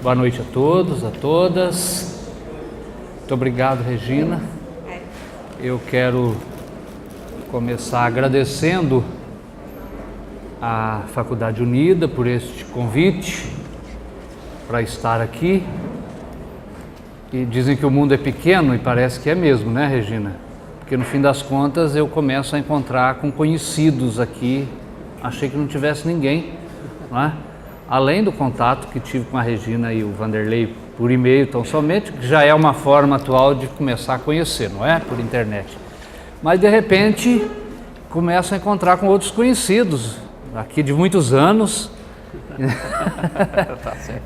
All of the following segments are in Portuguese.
Boa noite a todos, a todas. Muito obrigado, Regina. Eu quero começar agradecendo à Faculdade Unida por este convite para estar aqui. E dizem que o mundo é pequeno e parece que é mesmo, né, Regina? Porque no fim das contas eu começo a encontrar com conhecidos aqui. Achei que não tivesse ninguém, não é? Além do contato que tive com a Regina e o Vanderlei por e-mail, tão somente, que já é uma forma atual de começar a conhecer, não é? Por internet. Mas de repente começo a encontrar com outros conhecidos aqui de muitos anos.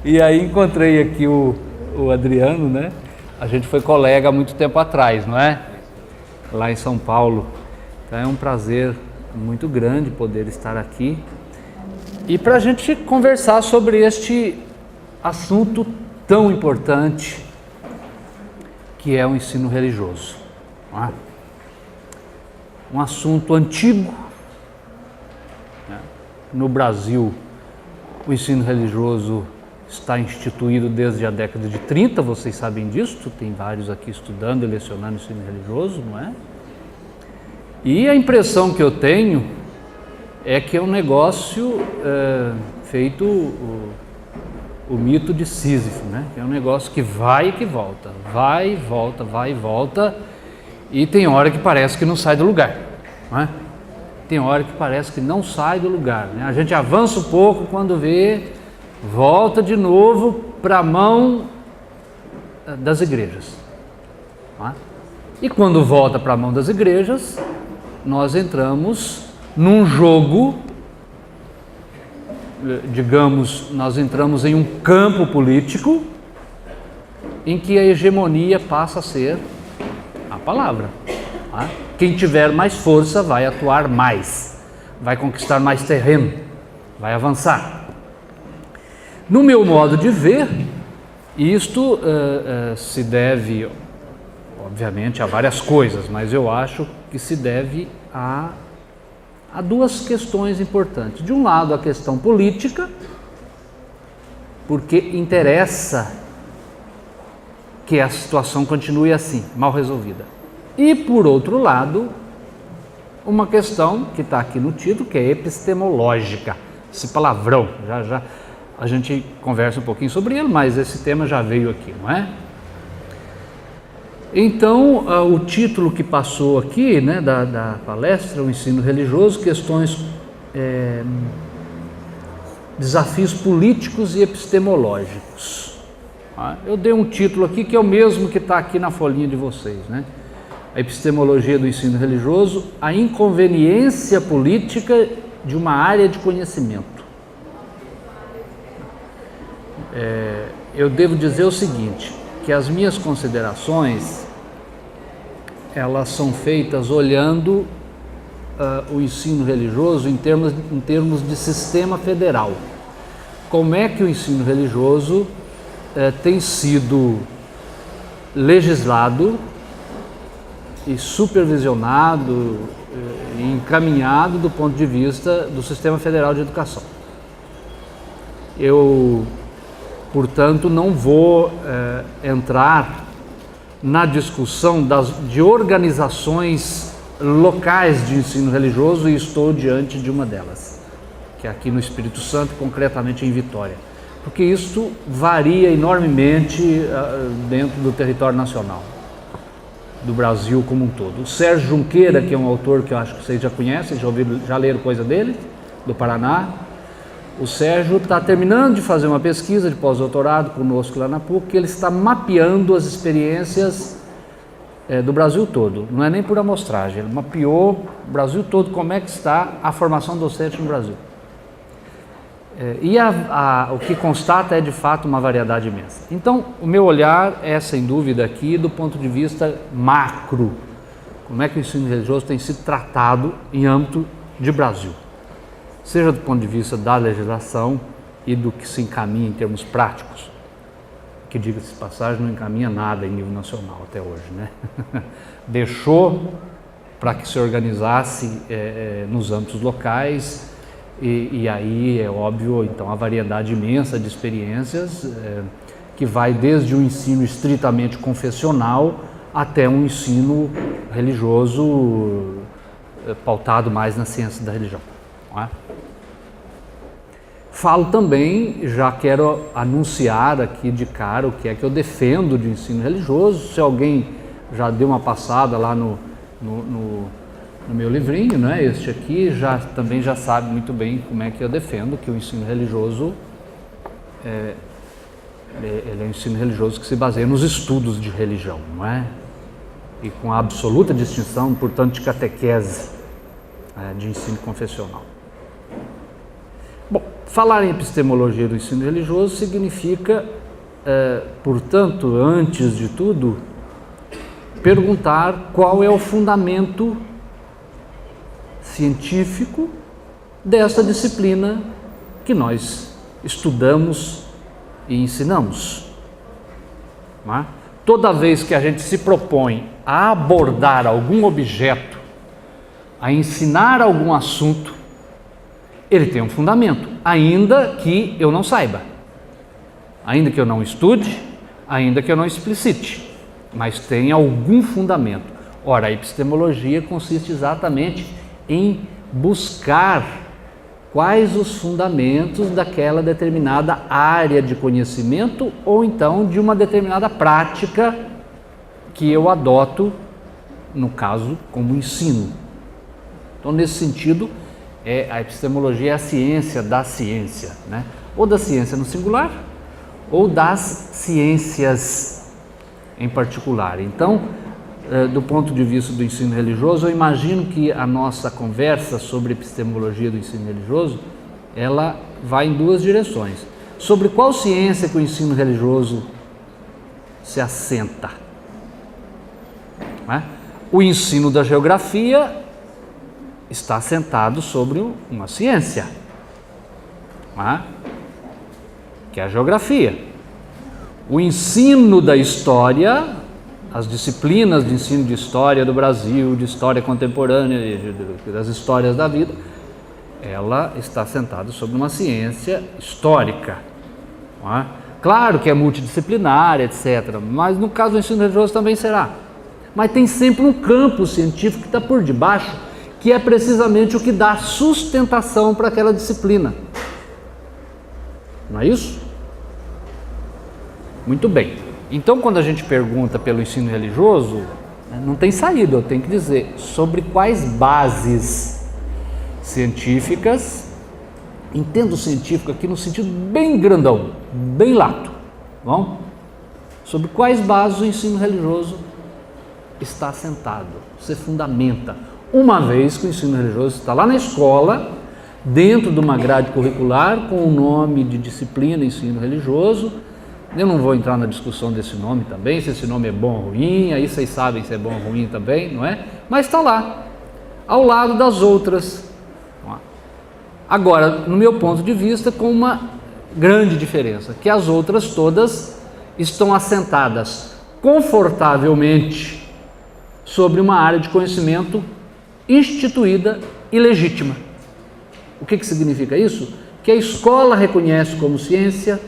E aí encontrei aqui o Adriano, né? A gente foi colega há muito tempo atrás, não é? Lá em São Paulo. Então é um prazer muito grande poder estar aqui. E para a gente conversar sobre este assunto tão importante que é o ensino religioso. Não é? Um assunto antigo. Né? No Brasil, o ensino religioso está instituído desde a década de 30, vocês sabem disso, tem vários aqui estudando e lecionando ensino religioso, não é? E a impressão que eu tenho é que é um negócio feito o mito de Sísifo, né? É um negócio que vai e que volta, vai e volta, vai e volta, e tem hora que parece que não sai do lugar, não é? Tem hora que parece que não sai do lugar, né? A gente avança um pouco, quando vê, volta de novo para a mão das igrejas, não é? E quando volta para a mão das igrejas, nós entramos num jogo, digamos, nós entramos em um campo político em que a hegemonia passa a ser a palavra. Tá? Quem tiver mais força vai atuar mais, vai conquistar mais terreno, vai avançar. No meu modo de ver, isto se deve, obviamente, a várias coisas, mas eu acho que se deve a duas questões importantes. De um lado, a questão política, porque interessa que a situação continue assim, mal resolvida. E, por outro lado, uma questão que está aqui no título, que é epistemológica, esse palavrão. Já a gente conversa um pouquinho sobre ele, mas esse tema já veio aqui, não é? Então, o título que passou aqui, né, da palestra, o ensino religioso, questões, desafios políticos e epistemológicos. Eu dei um título aqui que é o mesmo que está aqui na folhinha de vocês, né? A epistemologia do ensino religioso, a inconveniência política de uma área de conhecimento. Eu devo dizer o seguinte, que as minhas considerações, elas são feitas olhando o ensino religioso em termos de sistema federal. Como é que o ensino religioso tem sido legislado e supervisionado e encaminhado do ponto de vista do Sistema Federal de Educação. Eu, portanto, não vou entrar na discussão de organizações locais de ensino religioso, e estou diante de uma delas, que é aqui no Espírito Santo, concretamente em Vitória, porque isso varia enormemente dentro do território nacional, do Brasil como um todo. O Sérgio Junqueira, que é um autor que eu acho que vocês já conhecem, já leram coisa dele, do Paraná. O Sérgio está terminando de fazer uma pesquisa de pós-doutorado conosco lá na PUC, que ele está mapeando as experiências do Brasil todo. Não é nem por amostragem, ele mapeou o Brasil todo, como é que está a formação docente no Brasil. O que constata é de fato uma variedade imensa. Então, o meu olhar é sem dúvida aqui do ponto de vista macro. Como é que o ensino religioso tem sido tratado em âmbito de Brasil? Seja do ponto de vista da legislação e do que se encaminha em termos práticos, que, diga-se de passagem, não encaminha nada em nível nacional até hoje, né? Deixou para que se organizasse nos âmbitos locais, e aí é óbvio, então, a variedade imensa de experiências que vai desde o ensino estritamente confessional até um ensino religioso pautado mais na ciência da religião. Não é? Falo também, já quero anunciar aqui de cara o que é que eu defendo de ensino religioso. Se alguém já deu uma passada lá no meu livrinho, né? Este aqui também já sabe muito bem como é que eu defendo que o ensino religioso ele é um ensino religioso que se baseia nos estudos de religião, não é? E com a absoluta distinção, portanto, de catequese, de ensino confessional. Bom, falar em epistemologia do ensino religioso significa, portanto, antes de tudo, perguntar qual é o fundamento científico desta disciplina que nós estudamos e ensinamos. Não é? Toda vez que a gente se propõe a abordar algum objeto, a ensinar algum assunto, ele tem um fundamento, ainda que eu não saiba, ainda que eu não estude, ainda que eu não explicite, mas tem algum fundamento. Ora, a epistemologia consiste exatamente em buscar quais os fundamentos daquela determinada área de conhecimento ou então de uma determinada prática que eu adoto, no caso, como ensino. Então, nesse sentido, a epistemologia é a ciência da ciência, né? Ou da ciência no singular, ou das ciências em particular. Então, do ponto de vista do ensino religioso, eu imagino que a nossa conversa sobre epistemologia do ensino religioso, ela vai em duas direções. Sobre qual ciência que o ensino religioso se assenta? Não é? O ensino da geografia está assentado sobre uma ciência, não é? Que é a geografia. O ensino da história, as disciplinas de ensino de história do Brasil, de história contemporânea, das histórias da vida, ela está assentada sobre uma ciência histórica. Não é? Claro que é multidisciplinar, etc., mas no caso do ensino religioso também será. Mas tem sempre um campo científico que está por debaixo, que é precisamente o que dá sustentação para aquela disciplina. Não é isso? Muito bem. Então, quando a gente pergunta pelo ensino religioso, não tem saída, eu tenho que dizer sobre quais bases científicas, entendo científico aqui no sentido bem grandão, bem lato, bom? Sobre quais bases o ensino religioso está assentado, se fundamenta, uma vez que o ensino religioso está lá na escola, dentro de uma grade curricular, com o nome de disciplina ensino religioso. Eu não vou entrar na discussão desse nome também, se esse nome é bom ou ruim, aí vocês sabem se é bom ou ruim também, não é? Mas está lá, ao lado das outras. Agora, no meu ponto de vista, com uma grande diferença, que as outras todas estão assentadas confortavelmente sobre uma área de conhecimento instituída e legítima. O que significa isso? Que a escola reconhece como ciência,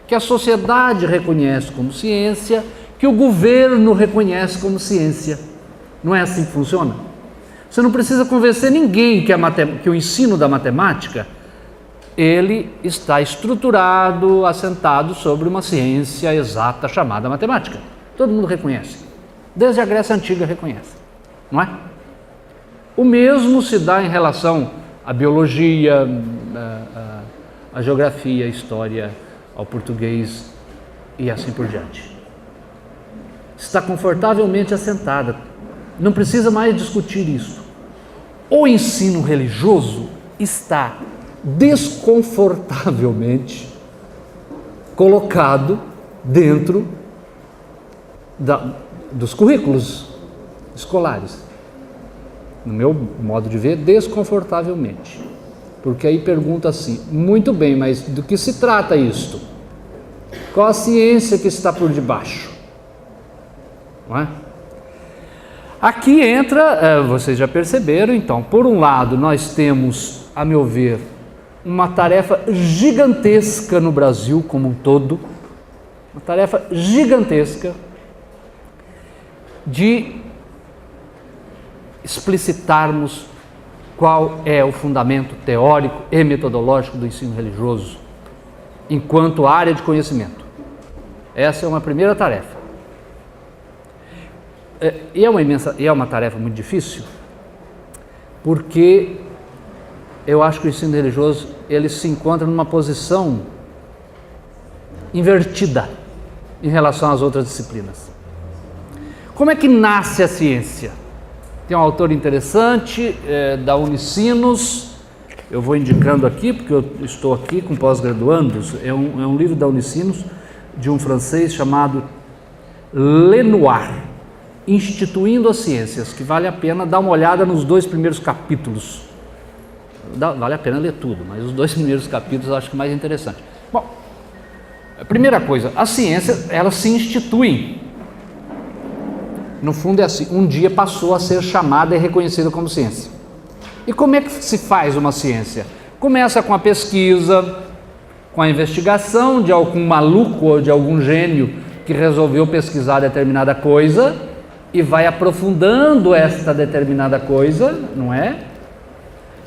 que a sociedade reconhece como ciência, que o governo reconhece como ciência. Não é assim que funciona? Você não precisa convencer ninguém que o ensino da matemática, ele está estruturado, assentado sobre uma ciência exata chamada matemática. Todo mundo reconhece. Desde a Grécia Antiga reconhece. Não é? O mesmo se dá em relação à biologia, à geografia, à história, ao português e assim por diante. Está confortavelmente assentada, não precisa mais discutir isso. O ensino religioso está desconfortavelmente colocado dentro dos currículos escolares. No meu modo de ver, desconfortavelmente. Porque aí pergunta assim, muito bem, mas do que se trata isto? Qual a ciência que está por debaixo? Não é? Aqui entra, vocês já perceberam, então, por um lado nós temos, a meu ver, uma tarefa gigantesca no Brasil como um todo, uma tarefa gigantesca de explicitarmos qual é o fundamento teórico e metodológico do ensino religioso enquanto área de conhecimento. Essa é uma primeira tarefa. E é uma tarefa muito difícil, porque eu acho que o ensino religioso ele se encontra numa posição invertida em relação às outras disciplinas. Como é que nasce a ciência? Tem um autor interessante da Unicinos, eu vou indicando aqui, porque eu estou aqui com pós-graduandos, é um livro da Unicinos, de um francês chamado Lenoir, Instituindo as Ciências, que vale a pena dar uma olhada nos 2 primeiros capítulos. Vale a pena ler tudo, mas os 2 primeiros capítulos eu acho que mais interessante. Bom, a primeira coisa, a ciência, elas se instituem. No fundo é assim, um dia passou a ser chamada e reconhecida como ciência. E como é que se faz uma ciência? Começa com a pesquisa, com a investigação de algum maluco ou de algum gênio que resolveu pesquisar determinada coisa e vai aprofundando esta determinada coisa, não é?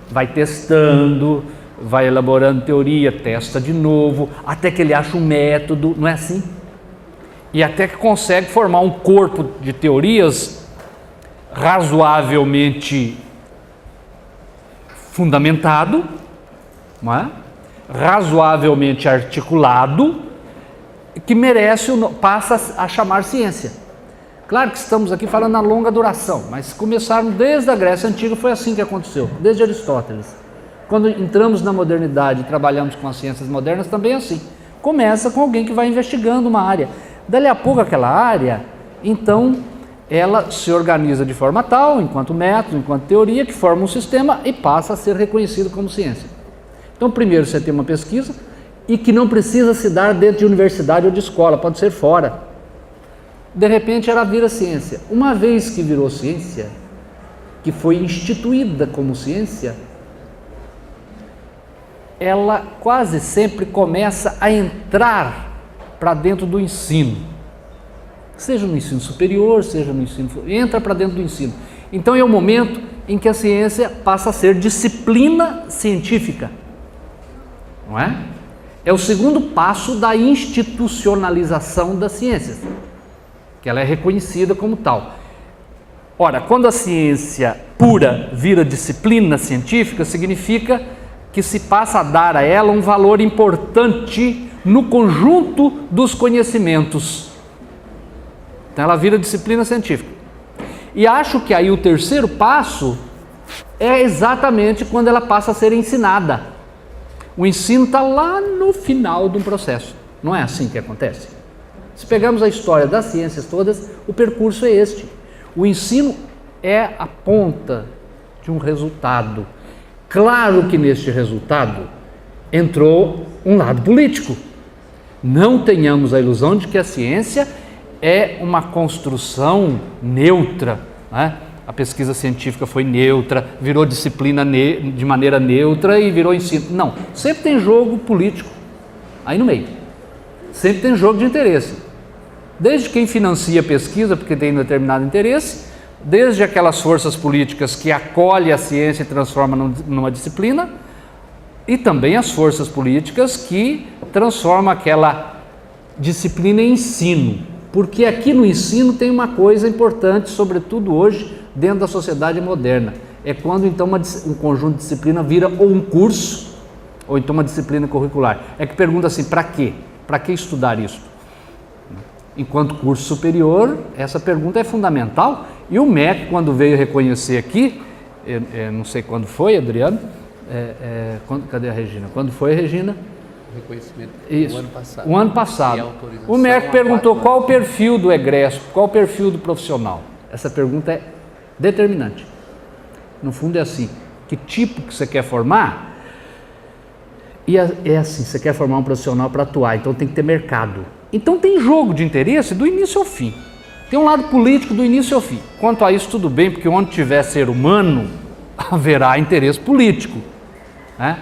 Vai testando, vai elaborando teoria, testa de novo, até que ele acha um método, não é assim? E até que consegue formar um corpo de teorias razoavelmente fundamentado, não é? Razoavelmente articulado, que passa a chamar ciência. Claro que estamos aqui falando na longa duração, mas começaram desde a Grécia Antiga, foi assim que aconteceu, desde Aristóteles. Quando entramos na modernidade e trabalhamos com as ciências modernas, também é assim. Começa com alguém que vai investigando uma área. Dali a pouco aquela área, então, ela se organiza de forma tal, enquanto método, enquanto teoria, que forma um sistema e passa a ser reconhecido como ciência. Então, primeiro você tem uma pesquisa e que não precisa se dar dentro de universidade ou de escola, pode ser fora. De repente ela vira ciência. Uma vez que virou ciência, que foi instituída como ciência, ela quase sempre começa a entrar para dentro do ensino. Seja no ensino superior, seja no ensino... entra para dentro do ensino. Então é o momento em que a ciência passa a ser disciplina científica. Não é? É o segundo passo da institucionalização das ciências, que ela é reconhecida como tal. Ora, quando a ciência pura vira disciplina científica, significa que se passa a dar a ela um valor importante no conjunto dos conhecimentos. Então ela vira disciplina científica. E acho que aí o terceiro passo é exatamente quando ela passa a ser ensinada. O ensino está lá no final de um processo. Não é assim que acontece? Se pegamos a história das ciências todas, o percurso é este. O ensino é a ponta de um resultado. Claro que neste resultado entrou um lado político. Não tenhamos a ilusão de que a ciência é uma construção neutra, né? A pesquisa científica foi neutra, virou disciplina de maneira neutra e virou ensino. Não, sempre tem jogo político aí no meio. Sempre tem jogo de interesse. Desde quem financia a pesquisa porque tem um determinado interesse, desde aquelas forças políticas que acolhem a ciência e transformam numa disciplina, e também as forças políticas que transformam aquela disciplina em ensino. Porque aqui no ensino tem uma coisa importante, sobretudo hoje, dentro da sociedade moderna. É quando então um conjunto de disciplina vira ou um curso, ou então uma disciplina curricular. É que pergunta assim, para quê? Para que estudar isso? Enquanto curso superior, essa pergunta é fundamental. E o MEC, quando veio reconhecer aqui, não sei quando foi, Adriano, cadê a Regina? Quando foi, Regina? Reconhecimento. Isso. O ano passado. O ano passado. O MEC perguntou qual o perfil do egresso, qual o perfil do profissional. Essa pergunta é determinante. No fundo é assim, que tipo que você quer formar? E é assim, você quer formar um profissional para atuar, então tem que ter mercado. Então tem jogo de interesse do início ao fim. Tem um lado político do início ao fim. Quanto a isso, tudo bem, porque onde tiver ser humano, haverá interesse político, né?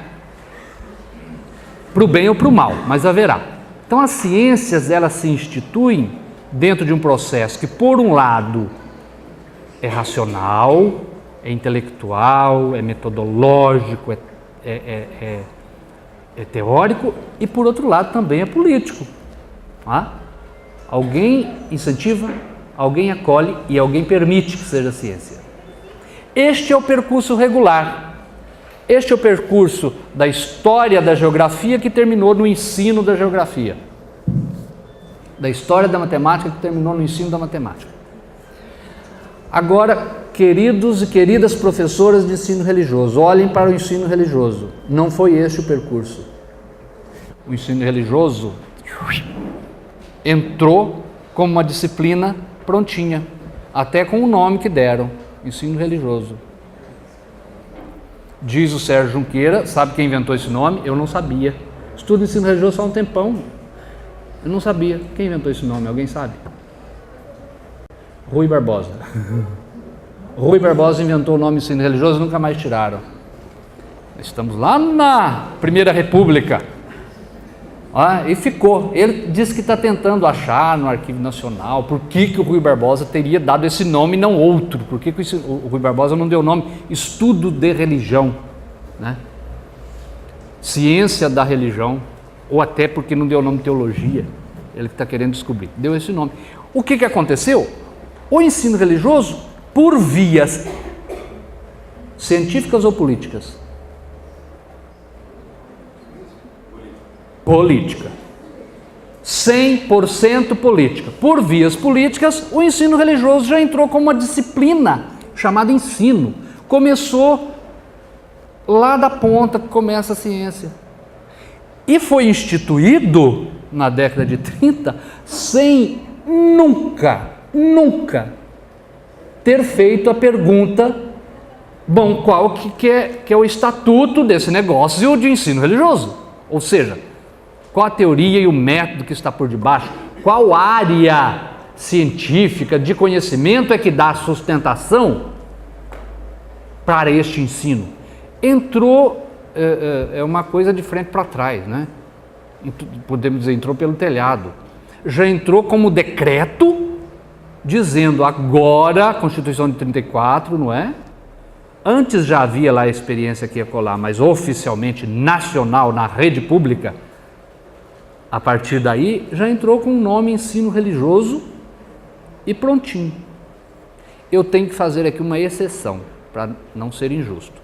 Para o bem ou para o mal, mas haverá. Então as ciências, elas se instituem dentro de um processo que, por um lado, é racional, é intelectual, é metodológico, é teórico, e por outro lado também é político. Tá? Alguém incentiva, alguém acolhe e alguém permite que seja ciência. Este é o percurso regular. Este é o percurso da história da geografia que terminou no ensino da geografia. Da história da matemática que terminou no ensino da matemática. Agora, queridos e queridas professoras de ensino religioso, olhem para o ensino religioso. Não foi este o percurso. O ensino religioso entrou como uma disciplina prontinha, até com o nome que deram, ensino religioso. Diz o Sérgio Junqueira, sabe quem inventou esse nome? Eu não sabia. Estudo ensino religioso há um tempão. Eu não sabia. Quem inventou esse nome? Alguém sabe? Rui Barbosa. Rui Barbosa inventou o nome ensino religioso e nunca mais tiraram. Estamos lá na Primeira República. E ficou. Ele disse que está tentando achar no Arquivo Nacional por que o Rui Barbosa teria dado esse nome e não outro. Por que o Rui Barbosa não deu o nome Estudo de Religião, né? Ciência da Religião, ou até porque não deu o nome Teologia. Ele que está querendo descobrir. Deu esse nome. O que aconteceu? O ensino religioso, por vias científicas ou políticas? Política. 100% política. Por vias políticas, o ensino religioso já entrou como uma disciplina chamada ensino. Começou lá da ponta que começa a ciência. E foi instituído na década de 30 sem nunca ter feito a pergunta, bom, qual que é o estatuto desse negócio de ensino religioso? Ou seja, qual a teoria e o método que está por debaixo? Qual área científica de conhecimento é que dá sustentação para este ensino? Entrou, é uma coisa de frente para trás, né? Podemos dizer, entrou pelo telhado. Já entrou como decreto, dizendo agora, a Constituição de 34, não é? Antes já havia lá a experiência que ia colar, mas oficialmente nacional, na rede pública. A partir daí, já entrou com o nome ensino religioso e prontinho. Eu tenho que fazer aqui uma exceção, para não ser injusto.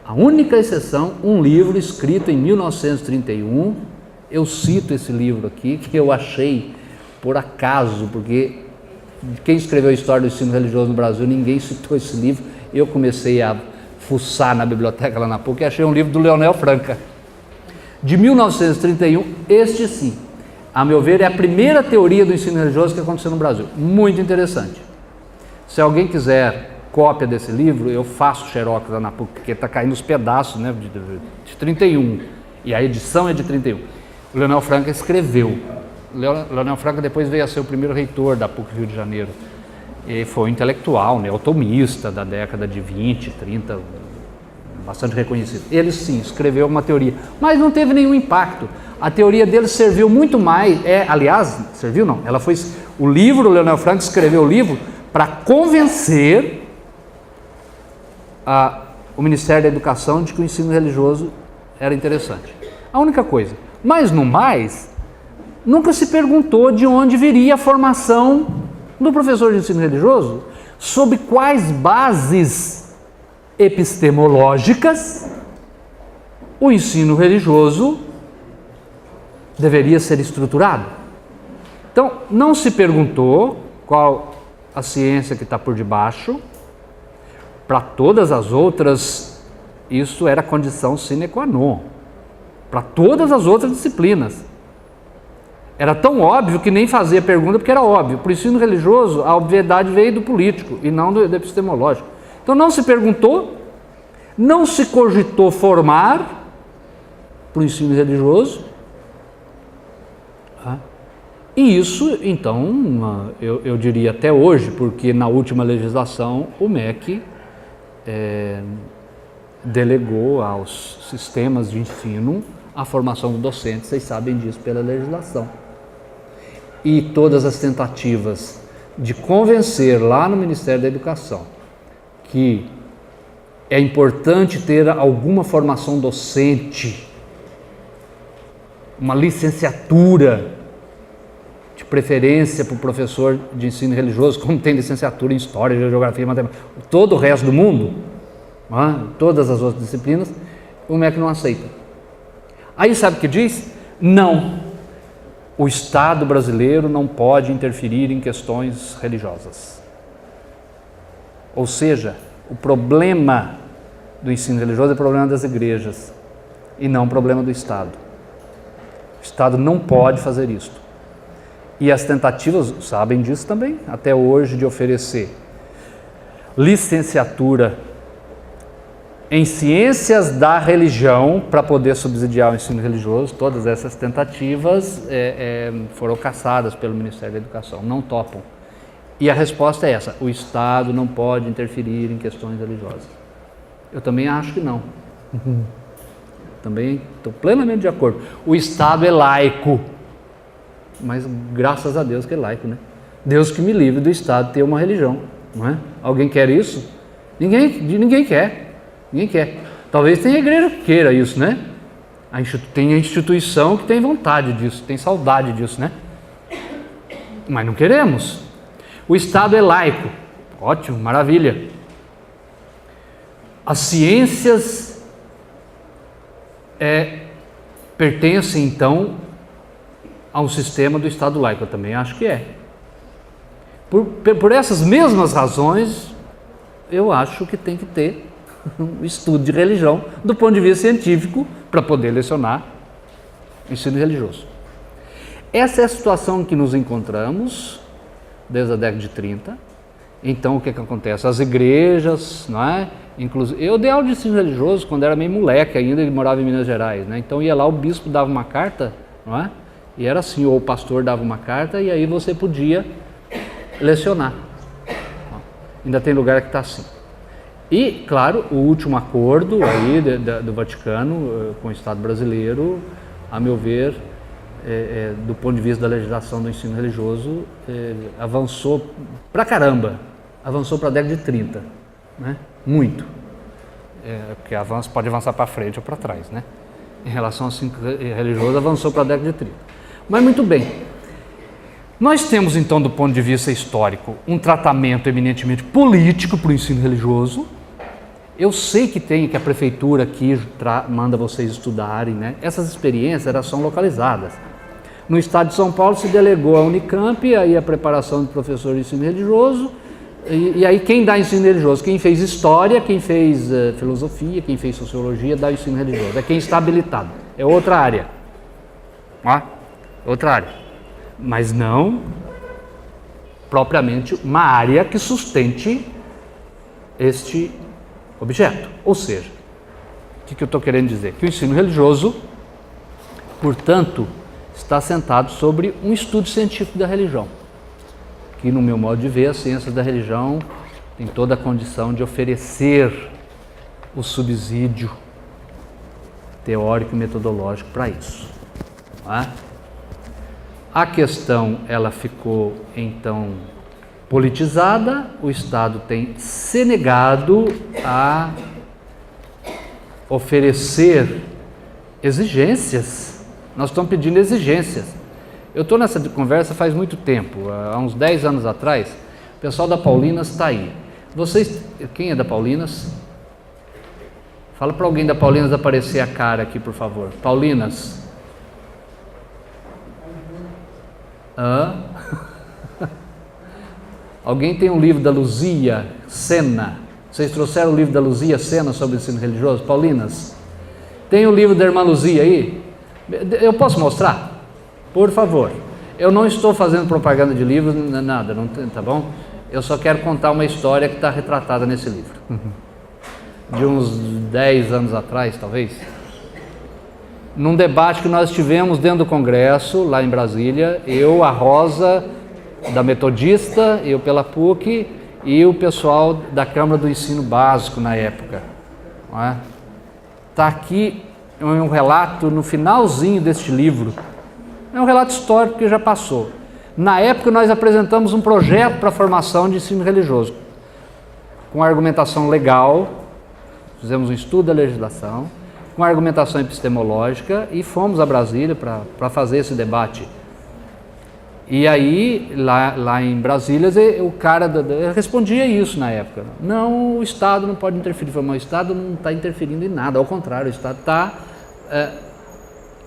A única exceção, um livro escrito em 1931, eu cito esse livro aqui, que eu achei por acaso, porque quem escreveu a história do ensino religioso no Brasil, ninguém citou esse livro. Eu comecei a fuçar na biblioteca lá na PUC e achei um livro do Leonel Franca, de 1931, este sim, a meu ver, é a primeira teoria do ensino religioso que aconteceu no Brasil. Muito interessante. Se alguém quiser cópia desse livro, eu faço xerox lá na PUC, porque está caindo os pedaços, né, de 31, e a edição é de 31. O Leonel Franca escreveu. Leonel Franca depois veio a ser o primeiro reitor da PUC Rio de Janeiro. E foi um intelectual, né, otomista da década de 20, 30, bastante reconhecido. Ele sim escreveu uma teoria, mas não teve nenhum impacto. A teoria dele serviu muito mais, aliás, serviu não, ela foi, o livro, o Leonel Franca escreveu o livro para convencer o Ministério da Educação de que o ensino religioso era interessante. A única coisa. Mas no mais, nunca se perguntou de onde viria a formação do professor de ensino religioso, sob quais bases epistemológicas o ensino religioso deveria ser estruturado. Então, não se perguntou qual a ciência que está por debaixo. Para todas as outras, isso era condição sine qua non. Para todas as outras disciplinas. Era tão óbvio que nem fazia pergunta porque era óbvio. Para o ensino religioso, a obviedade veio do político e não do epistemológico. Então não se perguntou, não se cogitou formar para o ensino religioso. E isso, então, eu diria até hoje, porque na última legislação o MEC delegou aos sistemas de ensino a formação do docente, vocês sabem disso pela legislação. E todas as tentativas de convencer lá no Ministério da Educação que é importante ter alguma formação docente, uma licenciatura, de preferência para o professor de ensino religioso, como tem licenciatura em História, Geografia, Matemática, todo o resto do mundo, todas as outras disciplinas, o MEC não aceita. Aí sabe o que diz? Não, o Estado brasileiro não pode interferir em questões religiosas. Ou seja, o problema do ensino religioso é o problema das igrejas e não o problema do Estado. O Estado não pode fazer isto. E as tentativas, sabem disso também, até hoje, de oferecer licenciatura em ciências da religião para poder subsidiar o ensino religioso, todas essas tentativas foram cassadas pelo Ministério da Educação, não topam. E a resposta é essa: o Estado não pode interferir em questões religiosas. Eu também acho que não. Também estou plenamente de acordo. O Estado é laico, mas graças a Deus que é laico, né? Deus que me livre do Estado ter uma religião, não é? Alguém quer isso? Ninguém quer. Ninguém quer. Talvez tenha igreja que queira isso, né? Tem a instituição que tem vontade disso, tem saudade disso, né? Mas não queremos. O Estado é laico. Ótimo, maravilha. As ciências pertencem, então, a um sistema do Estado laico. Eu também acho que é. Por essas mesmas razões, eu acho que tem que ter um estudo de religião do ponto de vista científico para poder lecionar ensino religioso. Essa é a situação em que nos encontramos desde a década de 30. Então, o que acontece? As igrejas, não é? Inclusive, eu dei aula de ensino religioso quando era meio moleque ainda, e morava em Minas Gerais, né? Então ia lá, o bispo dava uma carta, não é? E era assim, ou o pastor dava uma carta e aí você podia lecionar. Ainda tem lugar que está assim. E, claro, o último acordo aí do Vaticano com o Estado brasileiro, a meu ver, do ponto de vista da legislação do ensino religioso, avançou pra caramba, avançou para a década de 30, né? Muito. Porque pode avançar para frente ou para trás, né? Em relação ao ensino religioso, avançou para a década de 30. Mas muito bem. Nós temos, então, do ponto de vista histórico, um tratamento eminentemente político para o ensino religioso. Eu sei que a prefeitura aqui manda vocês estudarem, né? Essas experiências elas são localizadas. No estado de São Paulo se delegou à Unicamp, aí a preparação de professor de ensino religioso, e aí quem dá ensino religioso? Quem fez história, quem fez filosofia, quem fez sociologia, dá ensino religioso. É quem está habilitado. É outra área. Outra área. Mas não propriamente uma área que sustente este objeto. Ou seja, o que eu estou querendo dizer? Que o ensino religioso, portanto, está assentado sobre um estudo científico da religião, que, no meu modo de ver, as ciências da religião têm toda a condição de oferecer o subsídio teórico e metodológico para isso. Não é? A questão, ela ficou, então, politizada, o Estado tem se negado a oferecer exigências. Nós estamos pedindo exigências. Eu estou nessa conversa faz muito tempo, há uns 10 anos atrás, o pessoal da Paulinas está aí. Vocês, quem é da Paulinas? Fala para alguém da Paulinas aparecer a cara aqui, por favor. Paulinas. Alguém tem um livro da Luzia Sena? Vocês trouxeram o livro da Luzia Sena sobre o ensino religioso? Paulinas? Tem o livro da irmã Luzia aí? Eu posso mostrar? Por favor. Eu não estou fazendo propaganda de livros, nada, não, tá bom? Eu só quero contar uma história que está retratada nesse livro. De uns 10 anos atrás, talvez. Num debate que nós tivemos dentro do Congresso, lá em Brasília, eu, a Rosa, da Metodista, eu pela PUC, e o pessoal da Câmara do Ensino Básico na época. Não é? Está aqui é um relato no finalzinho deste livro. É um relato histórico que já passou. Na época nós apresentamos um projeto para a formação de ensino religioso, com argumentação legal, fizemos um estudo da legislação, com argumentação epistemológica e fomos a Brasília para fazer esse debate. E aí, lá em Brasília, o cara respondia isso na época. Não, o Estado não pode interferir. Mas o Estado não está interferindo em nada, ao contrário, o Estado está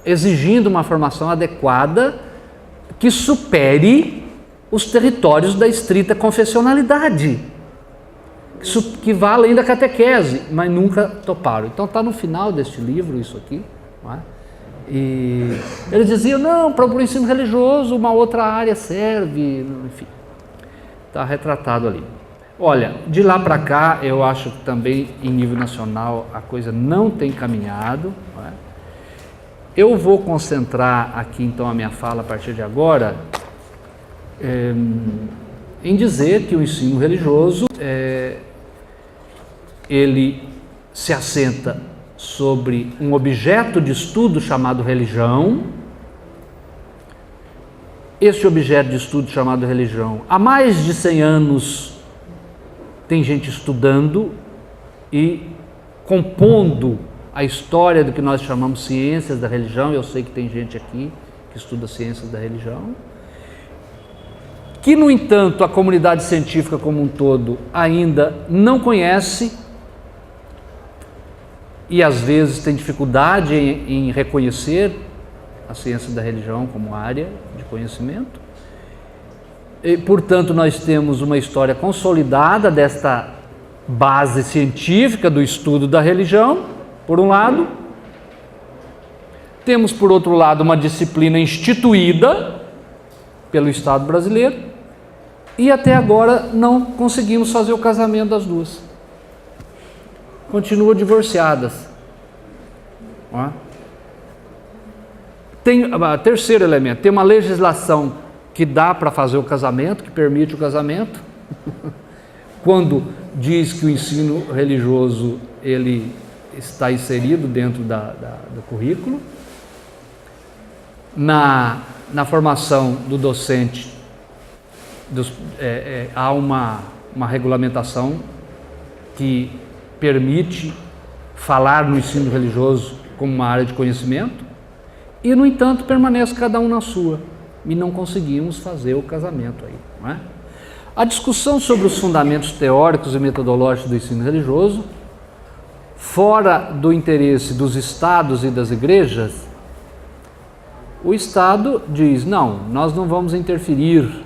exigindo uma formação adequada que supere os territórios da estrita confessionalidade, que vá além da catequese, mas nunca toparam. Então está no final deste livro isso aqui, não é? E eles diziam, não, para o ensino religioso uma outra área serve, enfim, está retratado ali. Olha, de lá para cá eu acho que também em nível nacional a coisa não tem caminhado, não é? Eu vou concentrar aqui então a minha fala a partir de agora em dizer que o ensino religioso ele se assenta sobre um objeto de estudo chamado religião. Este objeto de estudo chamado religião, há mais de 100 anos tem gente estudando e compondo a história do que nós chamamos ciências da religião. Eu sei que tem gente aqui que estuda ciências da religião, que, no entanto, a comunidade científica como um todo ainda não conhece e às vezes tem dificuldade em reconhecer a ciência da religião como área de conhecimento. E, portanto, nós temos uma história consolidada desta base científica do estudo da religião, por um lado. Temos, por outro lado, uma disciplina instituída pelo Estado brasileiro e até agora não conseguimos fazer o casamento das duas. Continuam divorciadas. Tem, terceiro elemento, tem uma legislação que dá para fazer o casamento, que permite o casamento, quando diz que o ensino religioso ele está inserido dentro do currículo. Na formação do docente há uma regulamentação que permite falar no ensino religioso como uma área de conhecimento e, no entanto, permanece cada um na sua e não conseguimos fazer o casamento aí, não é? A discussão sobre os fundamentos teóricos e metodológicos do ensino religioso, fora do interesse dos estados e das igrejas, o Estado diz, não, nós não vamos interferir.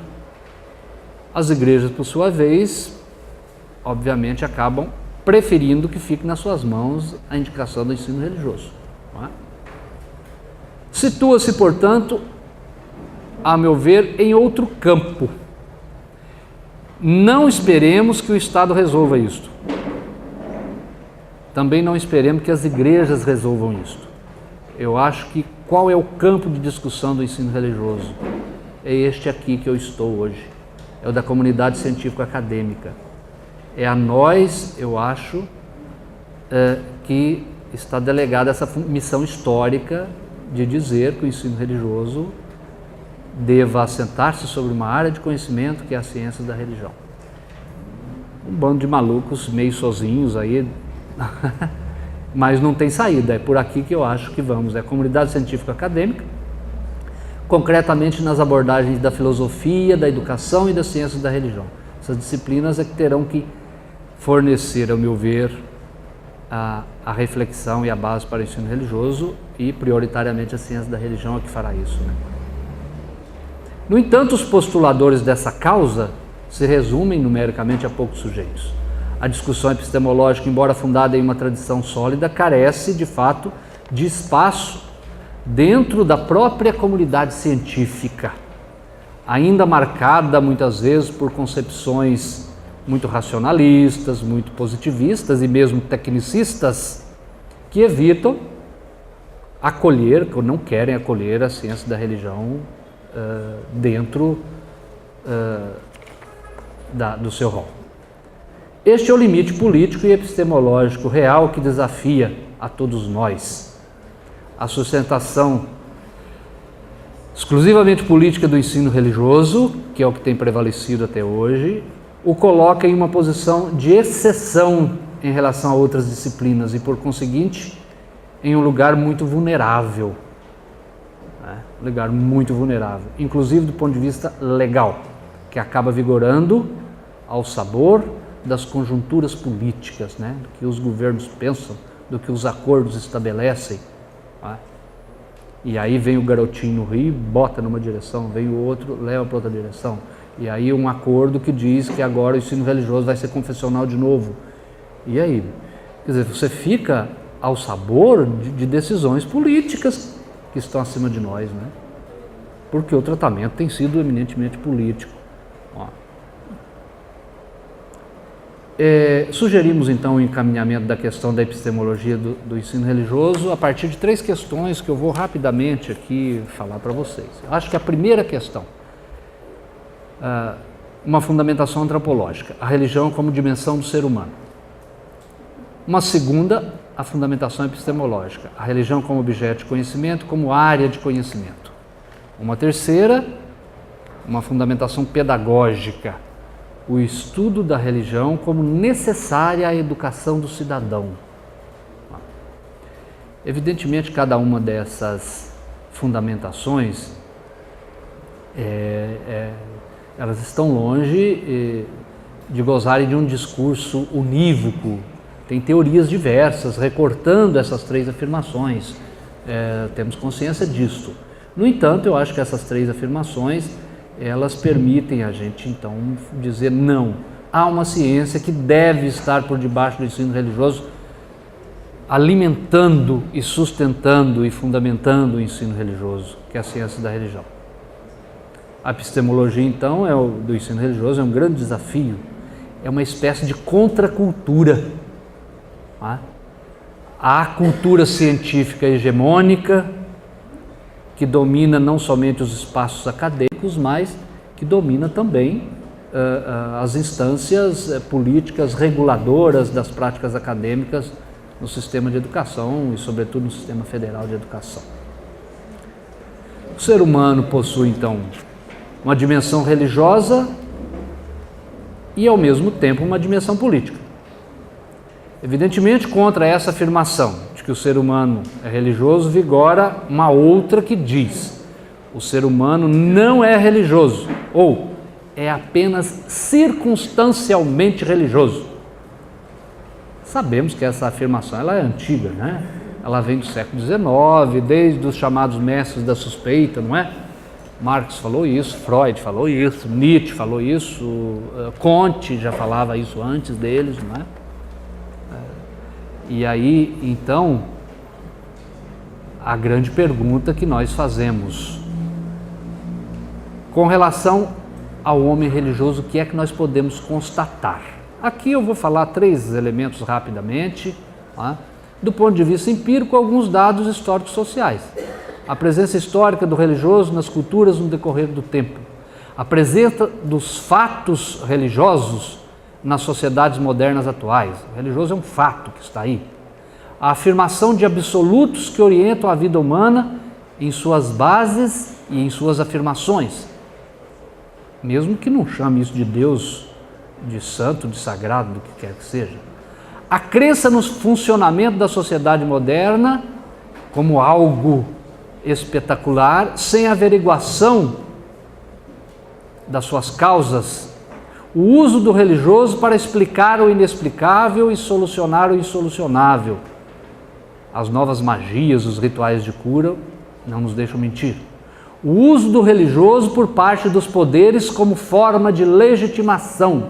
As igrejas, por sua vez, obviamente acabam preferindo que fique nas suas mãos a indicação do ensino religioso, não é? Situa-se, portanto, a meu ver, em outro campo. Não esperemos que o Estado resolva isto. Também não esperemos que as igrejas resolvam isto. Eu acho que qual é o campo de discussão do ensino religioso? É este aqui que eu estou hoje. É o da comunidade científica acadêmica. É a nós, eu acho, que está delegada essa missão histórica de dizer que o ensino religioso deva assentar-se sobre uma área de conhecimento que é a ciência da religião. Um bando de malucos meio sozinhos aí, mas não tem saída, é por aqui que eu acho que vamos. É a comunidade científica acadêmica, concretamente nas abordagens da filosofia, da educação e das ciências da religião. Essas disciplinas é que terão que fornecer, ao meu ver, a reflexão e a base para o ensino religioso e, prioritariamente, a ciência da religião é que fará isso, né? No entanto, os postuladores dessa causa se resumem numericamente a poucos sujeitos. A discussão epistemológica, embora fundada em uma tradição sólida, carece, de fato, de espaço dentro da própria comunidade científica, ainda marcada muitas vezes por concepções muito racionalistas, muito positivistas e mesmo tecnicistas, que evitam acolher, ou não querem acolher a ciência da religião dentro do seu rol. Este é o limite político e epistemológico real que desafia a todos nós. a sustentação exclusivamente política do ensino religioso, que é o que tem prevalecido até hoje, o coloca em uma posição de exceção em relação a outras disciplinas e, por conseguinte, em um lugar muito vulnerável. Um lugar muito vulnerável, inclusive do ponto de vista legal, que acaba vigorando ao sabor das conjunturas políticas, né? Do que os governos pensam, do que os acordos estabelecem. E aí vem o garotinho no rio, bota numa direção, vem o outro, leva para outra direção. E aí um acordo que diz que agora o ensino religioso vai ser confessional de novo. E aí? Quer dizer, você fica ao sabor de decisões políticas que estão acima de nós, né? Porque o tratamento tem sido eminentemente político. Sugerimos então o encaminhamento da questão da epistemologia do ensino religioso a partir de 3 questões que eu vou rapidamente aqui falar para vocês. Eu acho que a primeira questão, uma fundamentação antropológica, a religião como dimensão do ser humano. Uma segunda, a fundamentação epistemológica, a religião como objeto de conhecimento, como área de conhecimento. Uma terceira, uma fundamentação pedagógica, o estudo da religião como necessária à educação do cidadão. Evidentemente, cada uma dessas fundamentações, elas estão longe de gozarem de um discurso unívoco. Tem teorias diversas recortando essas 3 afirmações, temos consciência disso. No entanto, eu acho que essas 3 afirmações, elas permitem a gente, então, dizer não. Há uma ciência que deve estar por debaixo do ensino religioso, alimentando e sustentando e fundamentando o ensino religioso, que é a ciência da religião. A epistemologia, então, do ensino religioso é um grande desafio, é uma espécie de contracultura. Há a cultura científica hegemônica, que domina não somente os espaços acadêmicos, mas que domina também as instâncias políticas reguladoras das práticas acadêmicas no sistema de educação e, sobretudo, no sistema federal de educação. O ser humano possui, então, uma dimensão religiosa e, ao mesmo tempo, uma dimensão política. Evidentemente, contra essa afirmação de que o ser humano é religioso, vigora uma outra que diz: o ser humano não é religioso, ou é apenas circunstancialmente religioso. Sabemos que essa afirmação ela é antiga, né? Ela vem do século XIX, desde os chamados mestres da suspeita, não é? Marx falou isso, Freud falou isso, Nietzsche falou isso, Comte já falava isso antes deles, não é? E aí, então, a grande pergunta que nós fazemos com relação ao homem religioso, o que é que nós podemos constatar? Aqui eu vou falar 3 elementos rapidamente, do ponto de vista empírico, alguns dados históricos sociais. A presença histórica do religioso nas culturas no decorrer do tempo. A presença dos fatos religiosos nas sociedades modernas atuais. O religioso é um fato que está aí. A afirmação de absolutos que orientam a vida humana em suas bases e em suas afirmações. Mesmo que não chame isso de Deus, de santo, de sagrado, do que quer que seja. A crença no funcionamento da sociedade moderna como algo espetacular, sem averiguação das suas causas. O uso do religioso para explicar o inexplicável e solucionar o insolucionável. As novas magias, os rituais de cura não nos deixam mentir. O uso do religioso por parte dos poderes como forma de legitimação.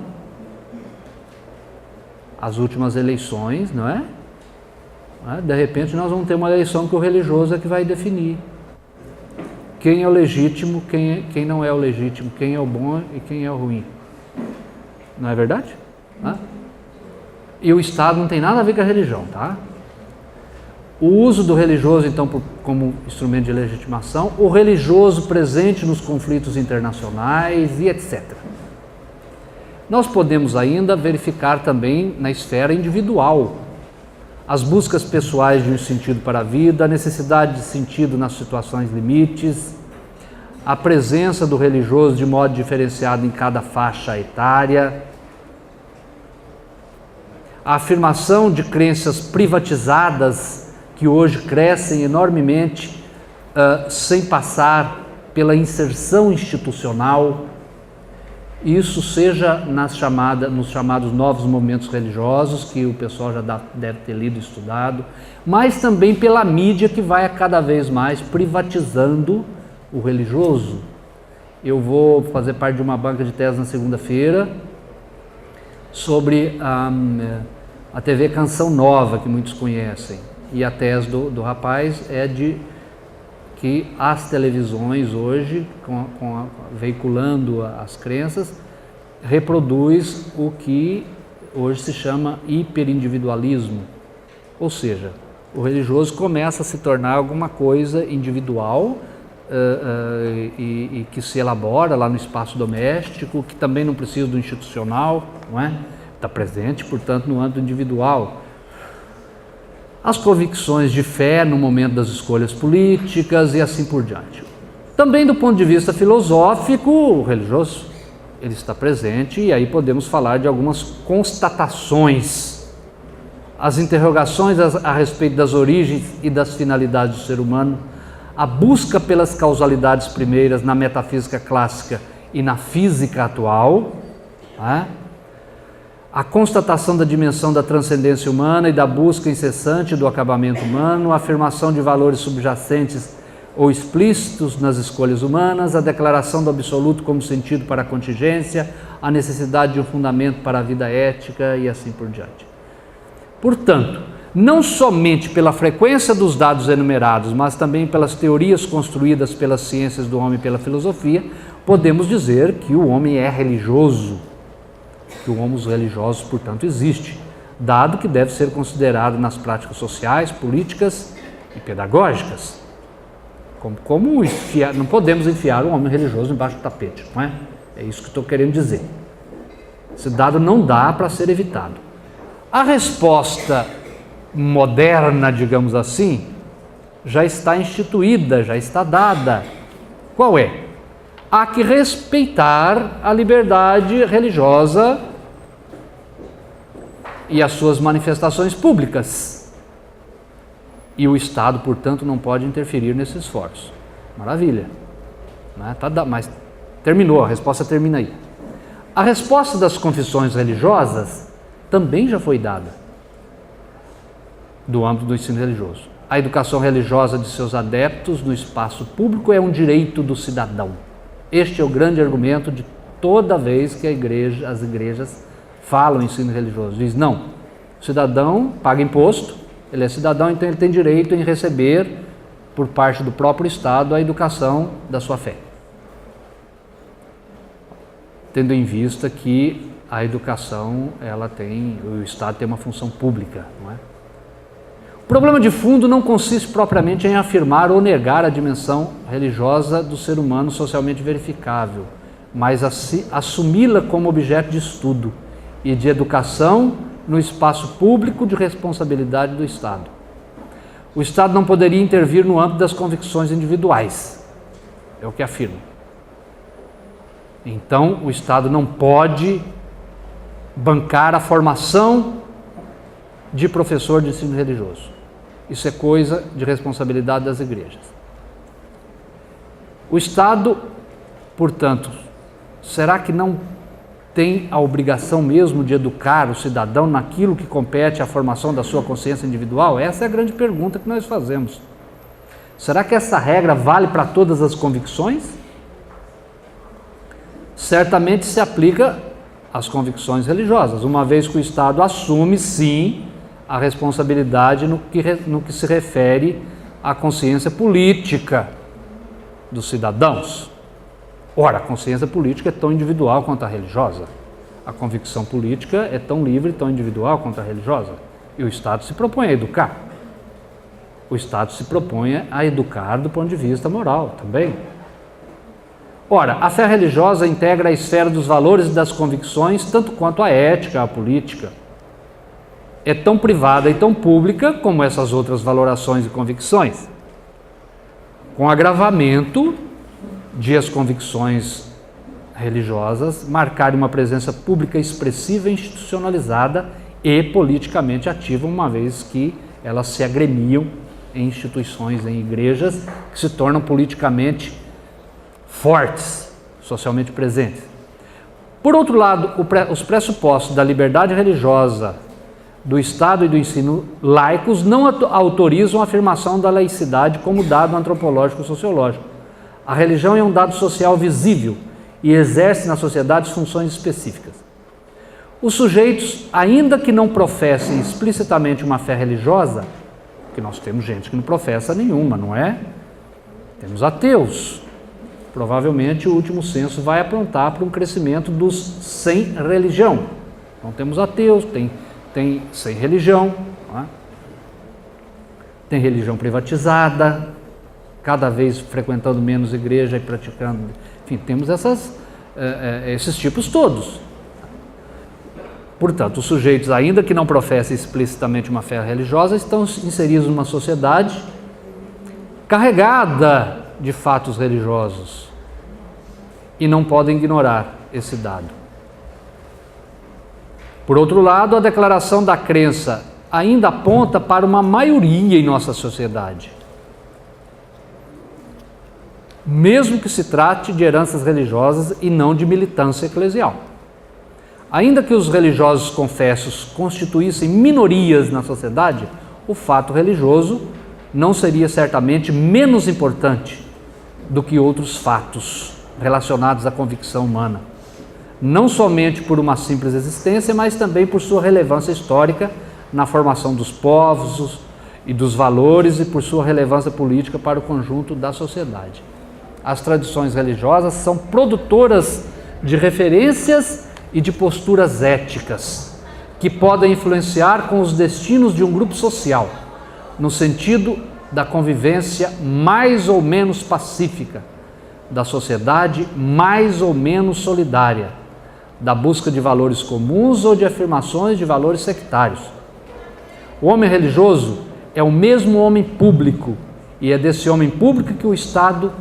As últimas eleições, não é? De repente nós vamos ter uma eleição que o religioso é que vai definir quem é o legítimo, quem não é o legítimo, quem é o bom e quem é o ruim. Não é verdade? E o Estado não tem nada a ver com a religião, tá? O uso do religioso, então, como instrumento de legitimação, o religioso presente nos conflitos internacionais e etc. Nós podemos ainda verificar também na esfera individual as buscas pessoais de um sentido para a vida, a necessidade de sentido nas situações limites, a presença do religioso de modo diferenciado em cada faixa etária, a afirmação de crenças privatizadas que hoje crescem enormemente sem passar pela inserção institucional, isso seja nos chamados novos movimentos religiosos, que o pessoal já deve ter lido e estudado, mas também pela mídia que vai a cada vez mais privatizando o religioso. Eu vou fazer parte de uma banca de tese na segunda-feira sobre a TV Canção Nova, que muitos conhecem, e a tese do rapaz é de que as televisões hoje, veiculando as crenças, reproduz o que hoje se chama hiperindividualismo. Ou seja, o religioso começa a se tornar alguma coisa individual e que se elabora lá no espaço doméstico, que também não precisa do institucional, não é? Está presente, portanto, no âmbito individual. As convicções de fé no momento das escolhas políticas e assim por diante. Também do ponto de vista filosófico, o religioso, ele está presente e aí podemos falar de algumas constatações. As interrogações a respeito das origens e das finalidades do ser humano, a busca pelas causalidades primeiras na metafísica clássica e na física atual, né? A constatação da dimensão da transcendência humana e da busca incessante do acabamento humano, a afirmação de valores subjacentes ou explícitos nas escolhas humanas, a declaração do absoluto como sentido para a contingência, a necessidade de um fundamento para a vida ética e assim por diante. Portanto, não somente pela frequência dos dados enumerados, mas também pelas teorias construídas pelas ciências do homem e pela filosofia, podemos dizer que o homem é religioso, que o homo religiosus, portanto, existe, dado que deve ser considerado nas práticas sociais, políticas e pedagógicas. Não podemos enfiar um homem religioso embaixo do tapete, não é? É isso que estou querendo dizer. Esse dado não dá para ser evitado. A resposta moderna, digamos assim, já está instituída, já está dada. Qual é? Há que respeitar a liberdade religiosa e as suas manifestações públicas. E o Estado, portanto, não pode interferir nesse esforço. Maravilha. Né? Mas terminou, a resposta termina aí. A resposta das confissões religiosas também já foi dada do âmbito do ensino religioso. A educação religiosa de seus adeptos no espaço público é um direito do cidadão. Este é o grande argumento de toda vez que as igrejas falam em ensino religioso. Diz, não, o cidadão paga imposto, ele é cidadão, então ele tem direito em receber, por parte do próprio Estado, a educação da sua fé. Tendo em vista que a educação, o Estado tem uma função pública, não é? O problema de fundo não consiste propriamente em afirmar ou negar a dimensão religiosa do ser humano socialmente verificável, mas assumi-la como objeto de estudo e de educação no espaço público de responsabilidade do Estado. O Estado não poderia intervir no âmbito das convicções individuais, é o que afirmo. Então, o Estado não pode bancar a formação de professor de ensino religioso. Isso é coisa de responsabilidade das igrejas. O Estado, portanto, será que não tem a obrigação mesmo de educar o cidadão naquilo que compete à formação da sua consciência individual? Essa é a grande pergunta que nós fazemos. Será que essa regra vale para todas as convicções? Certamente se aplica às convicções religiosas, uma vez que o Estado assume, sim, a responsabilidade no que se refere à consciência política dos cidadãos. Ora, a consciência política é tão individual quanto a religiosa. A convicção política é tão livre, tão individual quanto a religiosa. E o Estado se propõe a educar. O Estado se propõe a educar do ponto de vista moral também. Ora, a fé religiosa integra a esfera dos valores e das convicções, tanto quanto a ética, a política. é tão privada e tão pública como essas outras valorações e convicções, com agravamento de as convicções religiosas marcarem uma presença pública expressiva, institucionalizada e politicamente ativa, uma vez que elas se agremiam em instituições, em igrejas, que se tornam politicamente fortes, socialmente presentes. Por outro lado, os pressupostos da liberdade religiosa, do Estado e do ensino laicos não autorizam a afirmação da laicidade como dado antropológico e sociológico. A religião é um dado social visível e exerce na sociedade funções específicas. Os sujeitos, ainda que não professem explicitamente uma fé religiosa, porque nós temos gente que não professa nenhuma, não é? Temos ateus. Provavelmente o último censo vai apontar para um crescimento dos sem religião. Então temos ateus, tem sem religião, não é? Tem religião privatizada, cada vez frequentando menos igreja e praticando, enfim, temos esses tipos todos. Portanto, os sujeitos, ainda que não professem explicitamente uma fé religiosa, estão inseridos numa sociedade carregada de fatos religiosos e não podem ignorar esse dado. Por outro lado, a declaração da crença ainda aponta para uma maioria em nossa sociedade, mesmo que se trate de heranças religiosas e não de militância eclesial. Ainda que os religiosos confessos constituíssem minorias na sociedade, o fato religioso não seria certamente menos importante do que outros fatos relacionados à convicção humana, não somente por uma simples existência, mas também por sua relevância histórica na formação dos povos e dos valores e por sua relevância política para o conjunto da sociedade. As tradições religiosas são produtoras de referências e de posturas éticas que podem influenciar com os destinos de um grupo social, no sentido da convivência mais ou menos pacífica, da sociedade mais ou menos solidária, da busca de valores comuns ou de afirmações de valores sectários. O homem religioso é o mesmo homem público, e é desse homem público que o Estado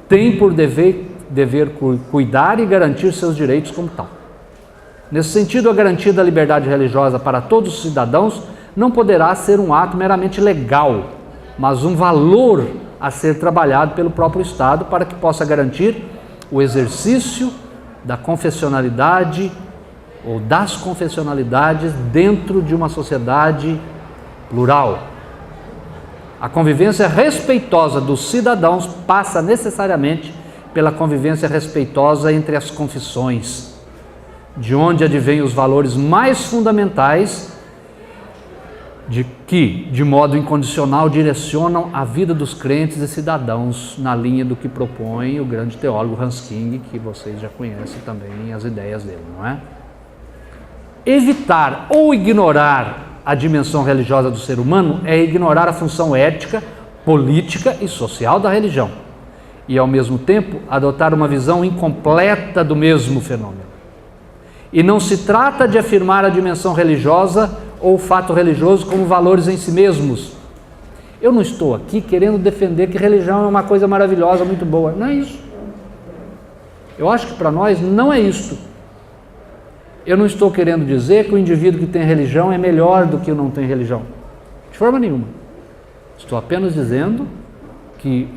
tem por dever cuidar e garantir seus direitos como tal. Nesse sentido, a garantia da liberdade religiosa para todos os cidadãos não poderá ser um ato meramente legal, mas um valor a ser trabalhado pelo próprio Estado para que possa garantir o exercício da confessionalidade ou das confessionalidades dentro de uma sociedade plural. A convivência respeitosa dos cidadãos passa necessariamente pela convivência respeitosa entre as confissões, de onde advêm os valores mais fundamentais de modo incondicional, direcionam a vida dos crentes e cidadãos na linha do que propõe o grande teólogo Hans King, que vocês já conhecem também as ideias dele, não é? Evitar ou ignorar a dimensão religiosa do ser humano é ignorar a função ética, política e social da religião, e ao mesmo tempo adotar uma visão incompleta do mesmo fenômeno. E não se trata de afirmar a dimensão religiosa ou o fato religioso como valores em si mesmos. Eu não estou aqui querendo defender que religião é uma coisa maravilhosa, muito boa. Não é isso. Eu acho que para nós não é isto. Eu não estou querendo dizer que o indivíduo que tem religião é melhor do que o não tem religião. De forma nenhuma. Estou apenas dizendo que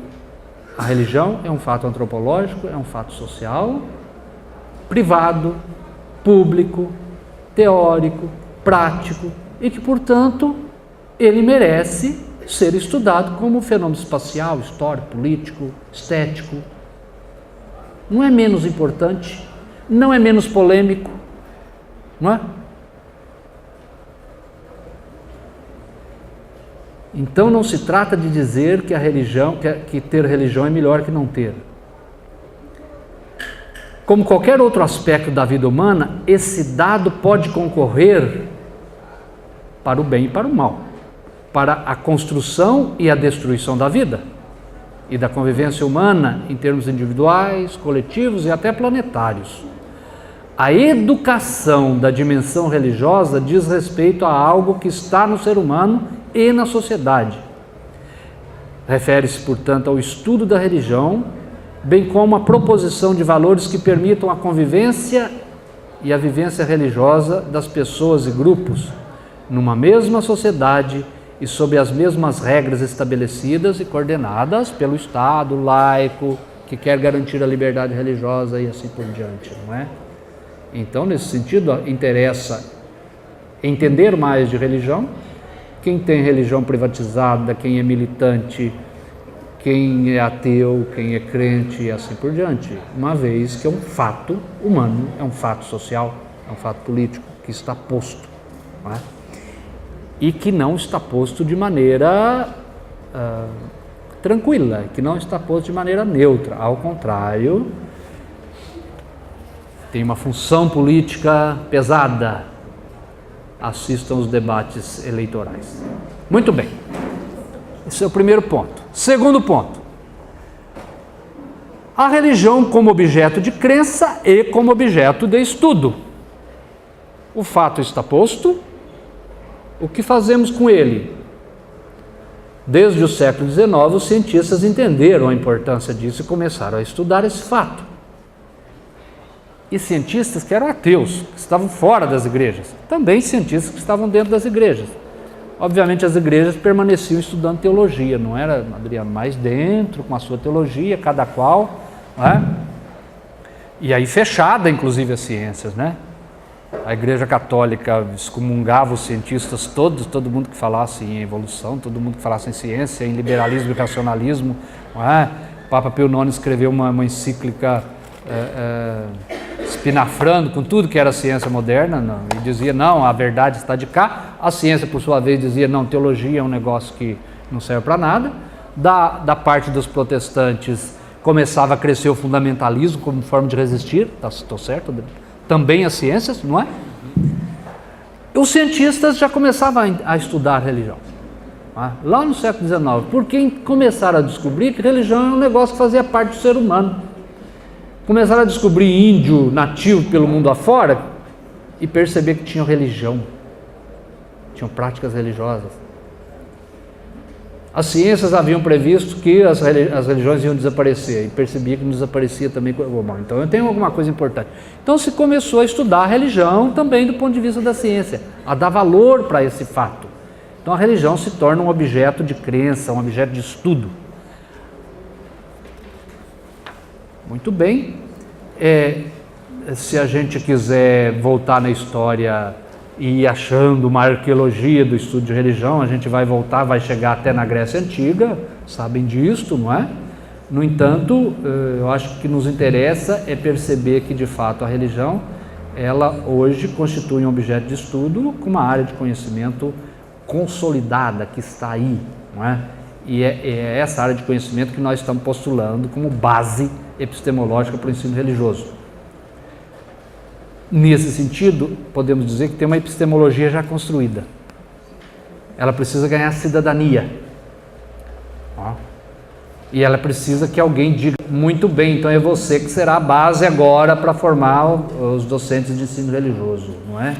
a religião é um fato antropológico, é um fato social, privado, público, teórico, prático, e que, portanto, ele merece ser estudado como um fenômeno espacial, histórico, político, estético. Não é menos importante, não é menos polêmico, não é? Então não se trata de dizer que a religião, que ter religião é melhor que não ter. Como qualquer outro aspecto da vida humana, esse dado pode concorrer para o bem e para o mal, para a construção e a destruição da vida e da convivência humana em termos individuais, coletivos e até planetários. A educação da dimensão religiosa diz respeito a algo que está no ser humano e na sociedade. Refere-se, portanto, ao estudo da religião, bem como a proposição de valores que permitam a convivência e a vivência religiosa das pessoas e grupos numa mesma sociedade e sob as mesmas regras estabelecidas e coordenadas pelo Estado laico, que quer garantir a liberdade religiosa e assim por diante, não é? Então, nesse sentido, interessa entender mais de religião. Quem tem religião privatizada, quem é militante, quem é ateu, quem é crente e assim por diante, uma vez que é um fato humano, é um fato social, é um fato político que está posto, não é? E que não está posto de maneira tranquila, que não está posto de maneira neutra, ao contrário, tem uma função política pesada. Assistam os debates eleitorais. Muito bem, esse é o primeiro ponto. Segundo ponto, a religião como objeto de crença e como objeto de estudo. O fato está posto, o que fazemos com ele? Desde o século XIX, os cientistas entenderam a importância disso e começaram a estudar esse fato. E cientistas que eram ateus, que estavam fora das igrejas, também cientistas que estavam dentro das igrejas. Obviamente as igrejas permaneciam estudando teologia, não era, Adriano, mais dentro, com a sua teologia, cada qual, não é? E aí fechada, inclusive, as ciências, né? A Igreja Católica excomungava os cientistas todos, todo mundo que falasse em evolução, todo mundo que falasse em ciência, em liberalismo e racionalismo, não é? O Papa Pio IX escreveu uma encíclica espinafrando com tudo que era ciência moderna, não, e dizia, não, a verdade está de cá. A ciência, por sua vez, dizia, não, teologia é um negócio que não serve para nada. Da parte dos protestantes, começava a crescer o fundamentalismo como forma de resistir, estou certo? Também as ciências, não é? Os cientistas já começavam a estudar a religião, lá no século XIX, porque começaram a descobrir que religião é um negócio que fazia parte do ser humano. Começaram a descobrir índio nativo pelo mundo afora e perceber que tinham religião, tinham práticas religiosas. As ciências haviam previsto que as religiões iam desaparecer e percebia que não desaparecia também. Bom, então eu tenho alguma coisa importante. Então se começou a estudar a religião também do ponto de vista da ciência, a dar valor para esse fato. Então a religião se torna um objeto de crença, um objeto de estudo. Muito bem, se a gente quiser voltar na história e ir achando uma arqueologia do estudo de religião, a gente vai voltar, vai chegar até na Grécia Antiga, sabem disto, não é? No entanto, eu acho que o que nos interessa é perceber que, de fato, a religião, ela hoje constitui um objeto de estudo com uma área de conhecimento consolidada, que está aí, não é? E é essa área de conhecimento que nós estamos postulando como base epistemológica para o ensino religioso. Nesse sentido, podemos dizer que tem uma epistemologia já construída. Ela precisa ganhar cidadania. E ela precisa que alguém diga, muito bem, então é você que será a base agora para formar os docentes de ensino religioso, não é?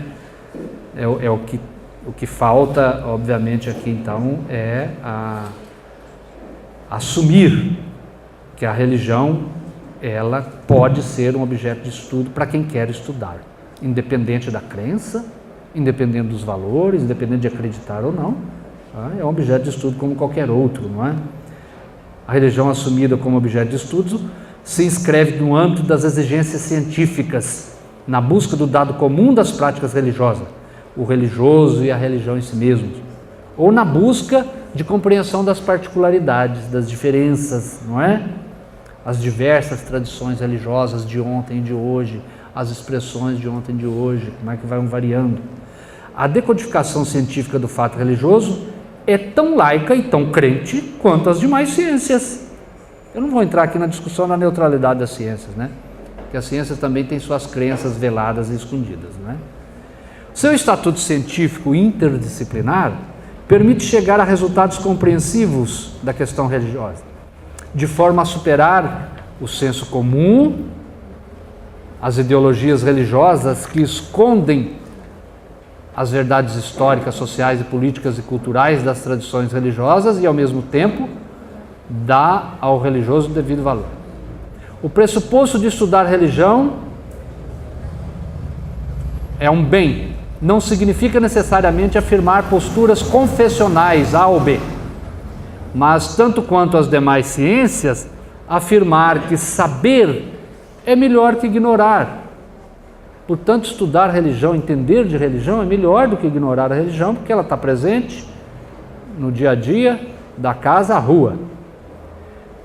O que falta, obviamente, aqui então é assumir que a religião, ela pode ser um objeto de estudo para quem quer estudar, independente da crença, independente dos valores, independente de acreditar ou não, é um objeto de estudo como qualquer outro, não é? A religião assumida como objeto de estudo se inscreve no âmbito das exigências científicas, na busca do dado comum das práticas religiosas, o religioso e a religião em si mesmos, ou na busca de compreensão das particularidades, das diferenças, não é? As diversas tradições religiosas de ontem e de hoje, as expressões de ontem e de hoje, como é que vão variando. A decodificação científica do fato religioso é tão laica e tão crente quanto as demais ciências. Eu não vou entrar aqui na discussão da neutralidade das ciências, né? Porque as ciências também têm suas crenças veladas e escondidas, né? Seu estatuto científico interdisciplinar permite chegar a resultados compreensivos da questão religiosa, de forma a superar o senso comum, as ideologias religiosas que escondem as verdades históricas, sociais e políticas e culturais das tradições religiosas e, ao mesmo tempo, dá ao religioso o devido valor. O pressuposto de estudar religião é um bem, não significa necessariamente afirmar posturas confessionais A ou B, mas, tanto quanto as demais ciências, afirmar que saber é melhor que ignorar. Portanto, estudar religião, entender de religião é melhor do que ignorar a religião, porque ela está presente no dia a dia, da casa à rua.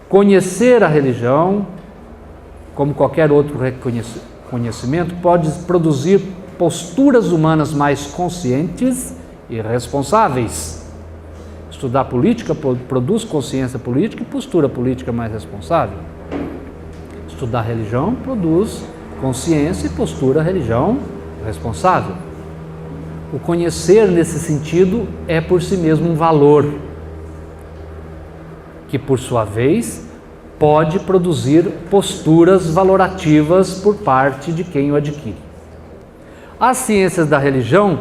Conhecer a religião, como qualquer outro conhecimento, pode produzir posturas humanas mais conscientes e responsáveis. Estudar política produz consciência política e postura política mais responsável. Estudar religião produz consciência e postura religião responsável. O conhecer, nesse sentido, é por si mesmo um valor, que por sua vez pode produzir posturas valorativas por parte de quem o adquire. As ciências da religião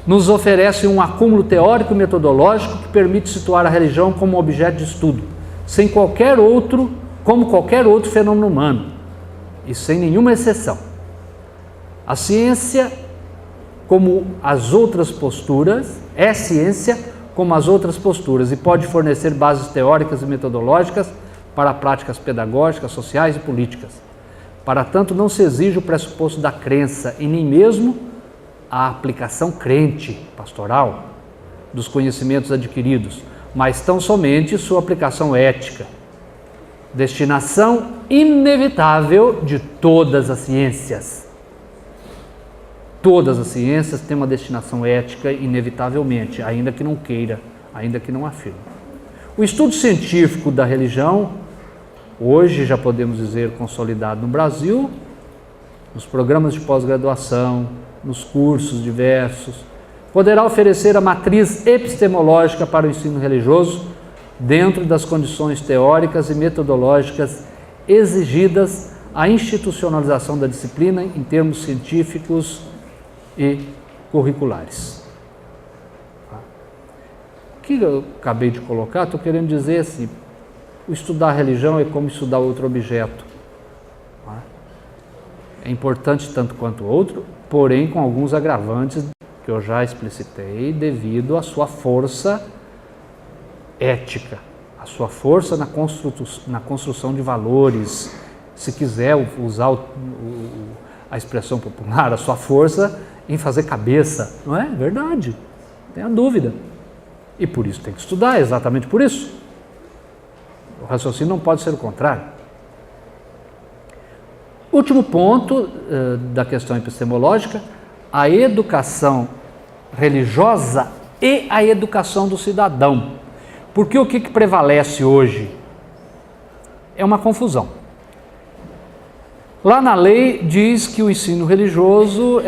nos oferecem um acúmulo teórico e metodológico que permite situar a religião como objeto de estudo, como qualquer outro fenômeno humano, e sem nenhuma exceção. A ciência, como as outras posturas, é ciência como as outras posturas e pode fornecer bases teóricas e metodológicas para práticas pedagógicas, sociais e políticas. Para tanto, não se exige o pressuposto da crença e nem mesmo a aplicação crente, pastoral, dos conhecimentos adquiridos, mas tão somente sua aplicação ética, destinação inevitável de todas as ciências. Todas as ciências têm uma destinação ética inevitavelmente, ainda que não queira, ainda que não afirme. O estudo científico da religião, hoje já podemos dizer consolidado no Brasil, nos programas de pós-graduação, nos cursos diversos, poderá oferecer a matriz epistemológica para o ensino religioso dentro das condições teóricas e metodológicas exigidas à institucionalização da disciplina em termos científicos e curriculares. O que eu acabei de colocar, estou querendo dizer assim, o estudar a religião é como estudar outro objeto. É importante tanto quanto o outro, porém com alguns agravantes que eu já explicitei, devido à sua força ética, a sua força na construção de valores, se quiser usar a expressão popular, a sua força em fazer cabeça, não é? Verdade, não tenha dúvida. E por isso tem que estudar, exatamente por isso. O raciocínio não pode ser o contrário. Último ponto da questão epistemológica, a educação religiosa e a educação do cidadão. Porque o que prevalece hoje é uma confusão. Lá na lei diz que o ensino religioso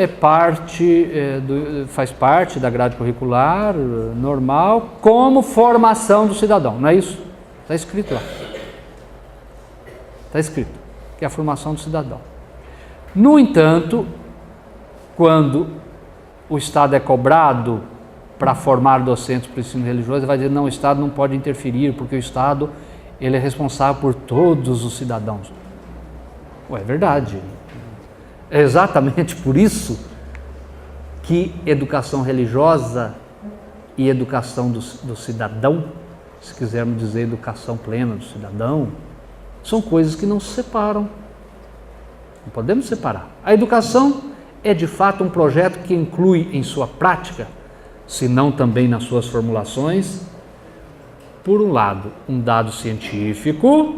faz parte da grade curricular normal como formação do cidadão, não é isso? Está escrito lá. Está escrito que é a formação do cidadão. No entanto, quando o Estado é cobrado para formar docentes para o ensino religioso, ele vai dizer, não, o Estado não pode interferir, porque o Estado ele é responsável por todos os cidadãos. É verdade. É exatamente por isso que educação religiosa e educação do cidadão, se quisermos dizer educação plena do cidadão, são coisas que não se separam. Não podemos separar. A educação é de fato um projeto que inclui em sua prática, se não também nas suas formulações, por um lado, um dado científico,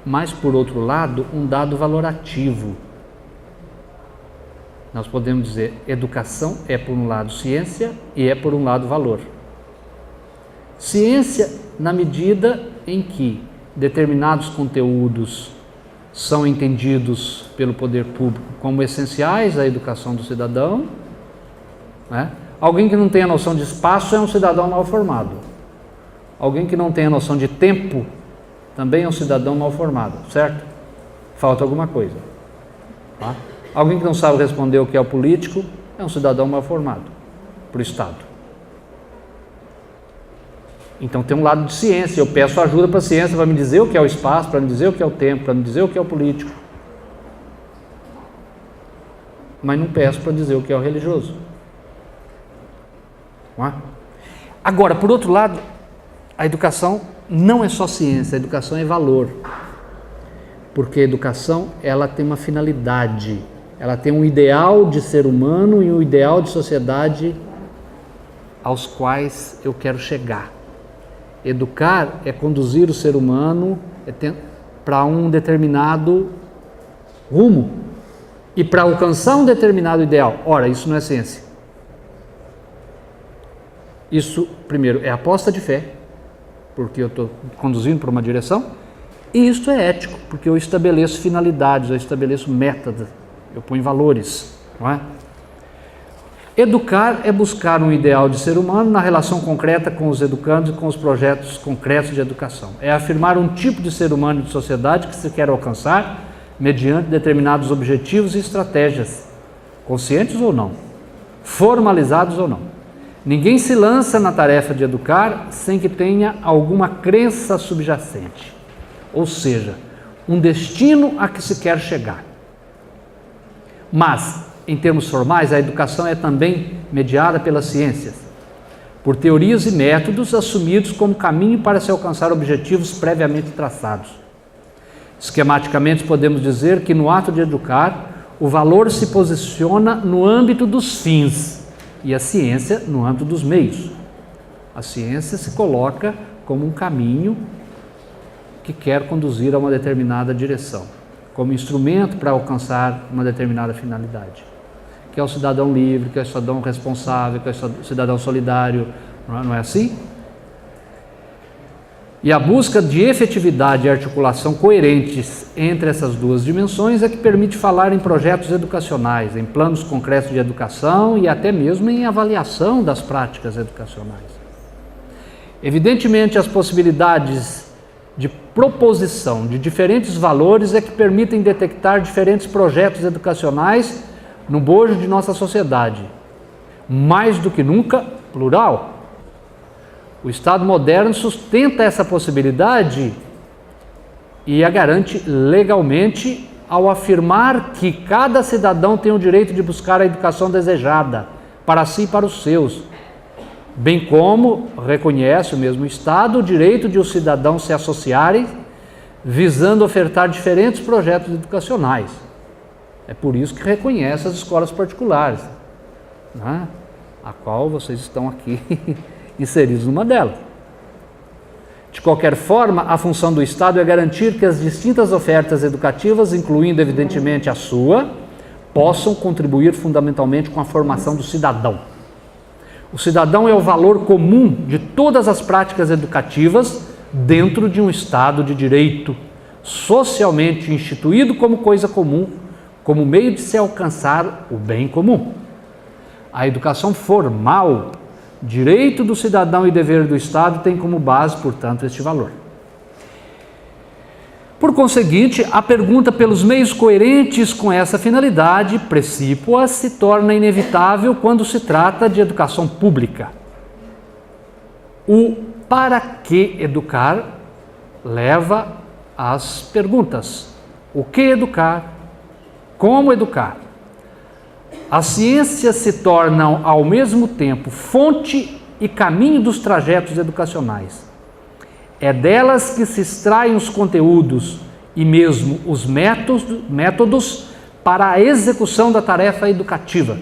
mas, por outro lado, um dado valorativo. Nós podemos dizer, educação é, por um lado, ciência e é, por um lado, valor. Ciência, na medida em que determinados conteúdos são entendidos pelo poder público como essenciais à educação do cidadão, né? Alguém que não tem a noção de espaço é um cidadão mal formado. Alguém que não tem a noção de tempo também é um cidadão mal formado, certo? Falta alguma coisa. Tá? Alguém que não sabe responder o que é o político é um cidadão mal formado para o Estado. Então tem um lado de ciência, eu peço ajuda para a ciência para me dizer o que é o espaço, para me dizer o que é o tempo, para me dizer o que é o político. Mas não peço para dizer o que é o religioso. Não é? Agora, por outro lado, a educação não é só ciência, a educação é valor. Porque a educação, ela tem uma finalidade, ela tem um ideal de ser humano e um ideal de sociedade aos quais eu quero chegar. Educar é conduzir o ser humano para um determinado rumo e para alcançar um determinado ideal. Ora, isso não é ciência. Isso, primeiro, é aposta de fé, porque eu estou conduzindo para uma direção, e isso é ético, porque eu estabeleço finalidades, eu estabeleço metas, eu ponho valores, não é? Educar é buscar um ideal de ser humano na relação concreta com os educandos e com os projetos concretos de educação. É afirmar um tipo de ser humano e de sociedade que se quer alcançar mediante determinados objetivos e estratégias, conscientes ou não, formalizados ou não. Ninguém se lança na tarefa de educar sem que tenha alguma crença subjacente, ou seja, um destino a que se quer chegar. Mas, em termos formais, a educação é também mediada pelas ciências, por teorias e métodos assumidos como caminho para se alcançar objetivos previamente traçados. Esquematicamente, podemos dizer que no ato de educar, o valor se posiciona no âmbito dos fins e a ciência no âmbito dos meios. A ciência se coloca como um caminho que quer conduzir a uma determinada direção, como instrumento para alcançar uma determinada finalidade, que é o cidadão livre, que é o cidadão responsável, que é o cidadão solidário, não é assim? E a busca de efetividade e articulação coerentes entre essas duas dimensões é que permite falar em projetos educacionais, em planos concretos de educação e até mesmo em avaliação das práticas educacionais. Evidentemente, as possibilidades de proposição de diferentes valores é que permitem detectar diferentes projetos educacionais no bojo de nossa sociedade, mais do que nunca plural. O Estado moderno sustenta essa possibilidade e a garante legalmente ao afirmar que cada cidadão tem o direito de buscar a educação desejada para si e para os seus, bem como reconhece o mesmo Estado o direito de os cidadãos se associarem visando ofertar diferentes projetos educacionais. É por isso que reconhece as escolas particulares, né? A qual vocês estão aqui inseridos numa delas. De qualquer forma, a função do Estado é garantir que as distintas ofertas educativas, incluindo evidentemente a sua, possam contribuir fundamentalmente com a formação do cidadão. O cidadão é o valor comum de todas as práticas educativas dentro de um Estado de direito, socialmente instituído como coisa comum, como meio de se alcançar o bem comum. A educação formal, direito do cidadão e dever do Estado, tem como base, portanto, este valor. Por conseguinte, a pergunta pelos meios coerentes com essa finalidade precípua se torna inevitável quando se trata de educação pública. O para que educar leva às perguntas: o que educar? Como educar? As ciências se tornam, ao mesmo tempo, fonte e caminho dos trajetos educacionais. É delas que se extraem os conteúdos e mesmo os métodos para a execução da tarefa educativa,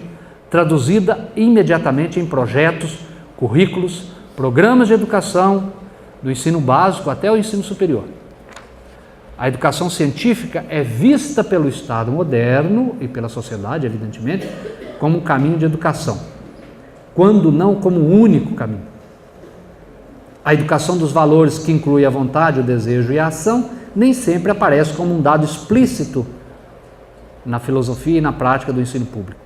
traduzida imediatamente em projetos, currículos, programas de educação, do ensino básico até o ensino superior. A educação científica é vista pelo Estado moderno e pela sociedade, evidentemente, como um caminho de educação, quando não como um único caminho. A educação dos valores, que inclui a vontade, o desejo e a ação, nem sempre aparece como um dado explícito na filosofia e na prática do ensino público,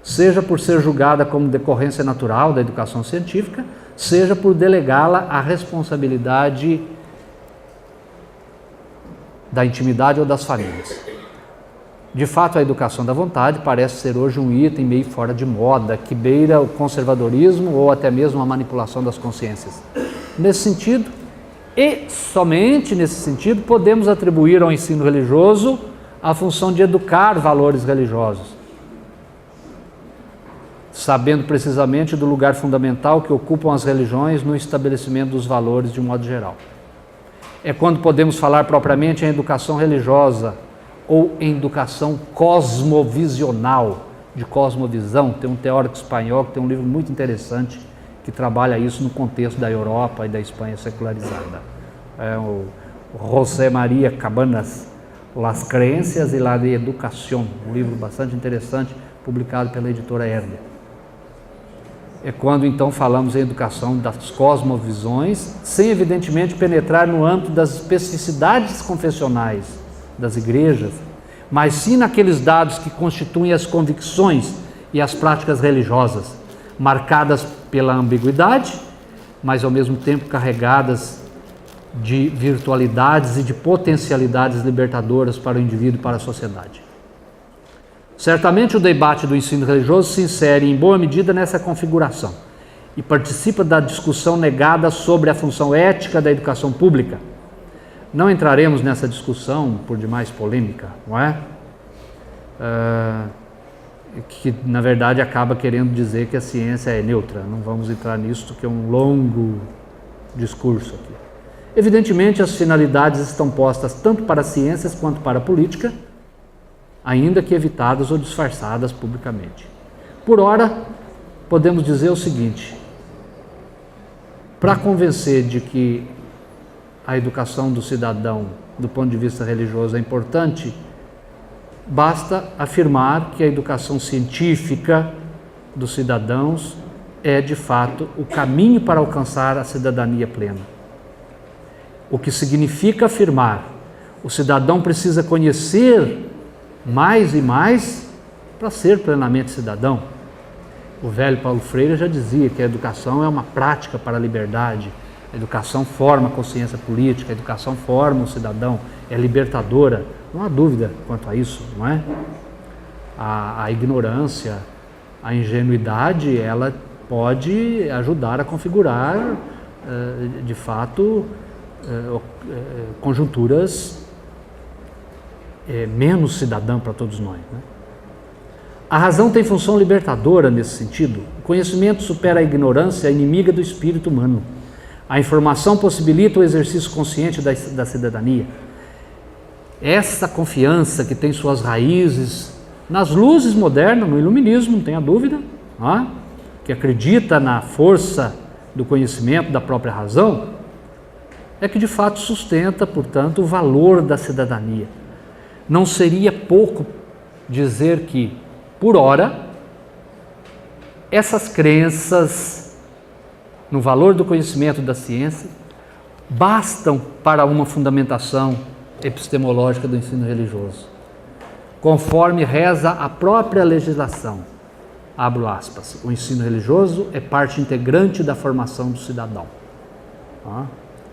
seja por ser julgada como decorrência natural da educação científica, seja por delegá-la à responsabilidade da intimidade ou das famílias. De fato, a educação da vontade parece ser hoje um item meio fora de moda, que beira o conservadorismo ou até mesmo a manipulação das consciências. Nesse sentido, e somente nesse sentido, podemos atribuir ao ensino religioso a função de educar valores religiosos, sabendo precisamente do lugar fundamental que ocupam as religiões no estabelecimento dos valores de um modo geral. É quando podemos falar propriamente em educação religiosa ou em educação cosmovisional, de cosmovisão. Tem um teórico espanhol que tem um livro muito interessante que trabalha isso no contexto da Europa e da Espanha secularizada. É o José María Cabanas, Las Creencias y la Educación, um livro bastante interessante, publicado pela editora Herder. É quando então falamos em educação das cosmovisões, sem evidentemente penetrar no âmbito das especificidades confessionais das igrejas, mas sim naqueles dados que constituem as convicções e as práticas religiosas, marcadas pela ambiguidade, mas ao mesmo tempo carregadas de virtualidades e de potencialidades libertadoras para o indivíduo e para a sociedade. Certamente o debate do ensino religioso se insere em boa medida nessa configuração e participa da discussão negada sobre a função ética da educação pública. Não entraremos nessa discussão por demais polêmica, não é? Que na verdade acaba querendo dizer que a ciência é neutra. Não vamos entrar nisso, que é um longo discurso aqui. Evidentemente, as finalidades estão postas tanto para as ciências quanto para a política, ainda que evitadas ou disfarçadas publicamente. Por ora, podemos dizer o seguinte: para convencer de que a educação do cidadão, do ponto de vista religioso, é importante, basta afirmar que a educação científica dos cidadãos é, de fato, o caminho para alcançar a cidadania plena. O que significa afirmar: o cidadão precisa conhecer mais e mais para ser plenamente cidadão. O velho Paulo Freire já dizia que a educação é uma prática para a liberdade. A educação forma a consciência política, a educação forma o cidadão, é libertadora. Não há dúvida quanto a isso, não é? A ignorância, a ingenuidade, ela pode ajudar a configurar, de fato, conjunturas menos cidadã para todos nós, né? A razão tem função libertadora nesse sentido. O conhecimento supera a ignorância, inimiga do espírito humano. A informação possibilita o exercício consciente da cidadania. Essa confiança que tem suas raízes nas luzes modernas, no iluminismo, não tenha dúvida, que acredita na força do conhecimento da própria razão, é que de fato sustenta, portanto, o valor da cidadania. Não seria pouco dizer que, por ora, essas crenças no valor do conhecimento da ciência bastam para uma fundamentação epistemológica do ensino religioso, conforme reza a própria legislação. Abro aspas, o ensino religioso é parte integrante da formação do cidadão.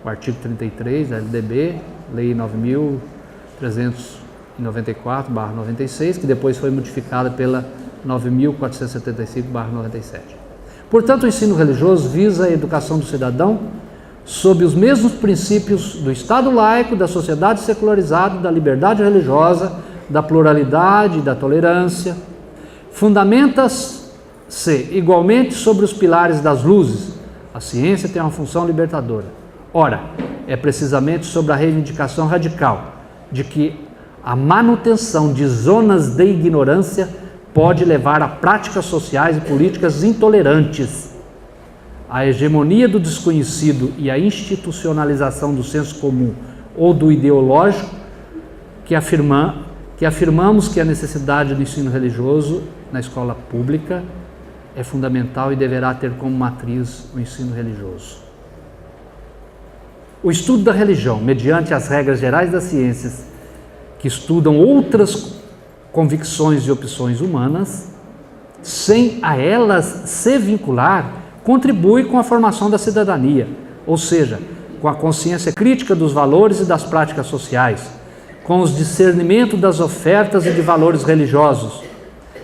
O artigo 33 da LDB, Lei 9.394/96, que depois foi modificada pela 9.475/97. Portanto, o ensino religioso visa a educação do cidadão sob os mesmos princípios do Estado laico, da sociedade secularizada, da liberdade religiosa, da pluralidade e da tolerância. Fundamenta-se igualmente sobre os pilares das luzes. A ciência tem uma função libertadora. Ora, é precisamente sobre a reivindicação radical de que a manutenção de zonas de ignorância pode levar a práticas sociais e políticas intolerantes. A hegemonia do desconhecido e a institucionalização do senso comum ou do ideológico que afirmamos que a necessidade do ensino religioso na escola pública é fundamental e deverá ter como matriz o ensino religioso. O estudo da religião, mediante as regras gerais das ciências, que estudam outras convicções e opções humanas, sem a elas se vincular, contribui com a formação da cidadania, ou seja, com a consciência crítica dos valores e das práticas sociais, com os discernimentos das ofertas e de valores religiosos,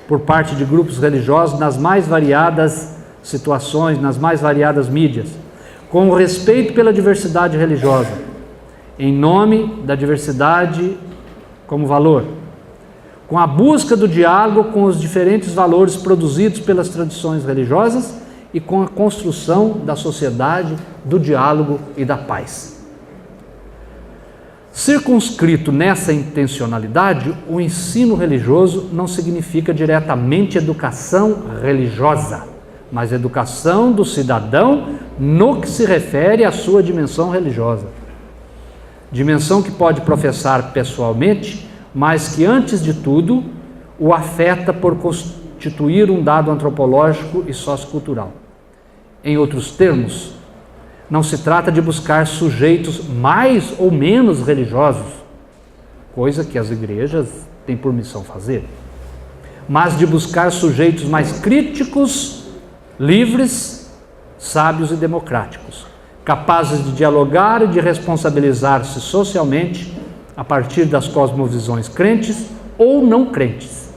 por parte de grupos religiosos nas mais variadas situações, nas mais variadas mídias, com o respeito pela diversidade religiosa, em nome da diversidade como valor, com a busca do diálogo com os diferentes valores produzidos pelas tradições religiosas e com a construção da sociedade do diálogo e da paz. Circunscrito nessa intencionalidade, o ensino religioso não significa diretamente educação religiosa, mas educação do cidadão no que se refere à sua dimensão religiosa. Dimensão que pode professar pessoalmente, mas que, antes de tudo, o afeta por constituir um dado antropológico e sociocultural. Em outros termos, não se trata de buscar sujeitos mais ou menos religiosos, coisa que as igrejas têm por missão fazer, mas de buscar sujeitos mais críticos, livres, sábios e democráticos, capazes de dialogar e de responsabilizar-se socialmente a partir das cosmovisões crentes ou não crentes,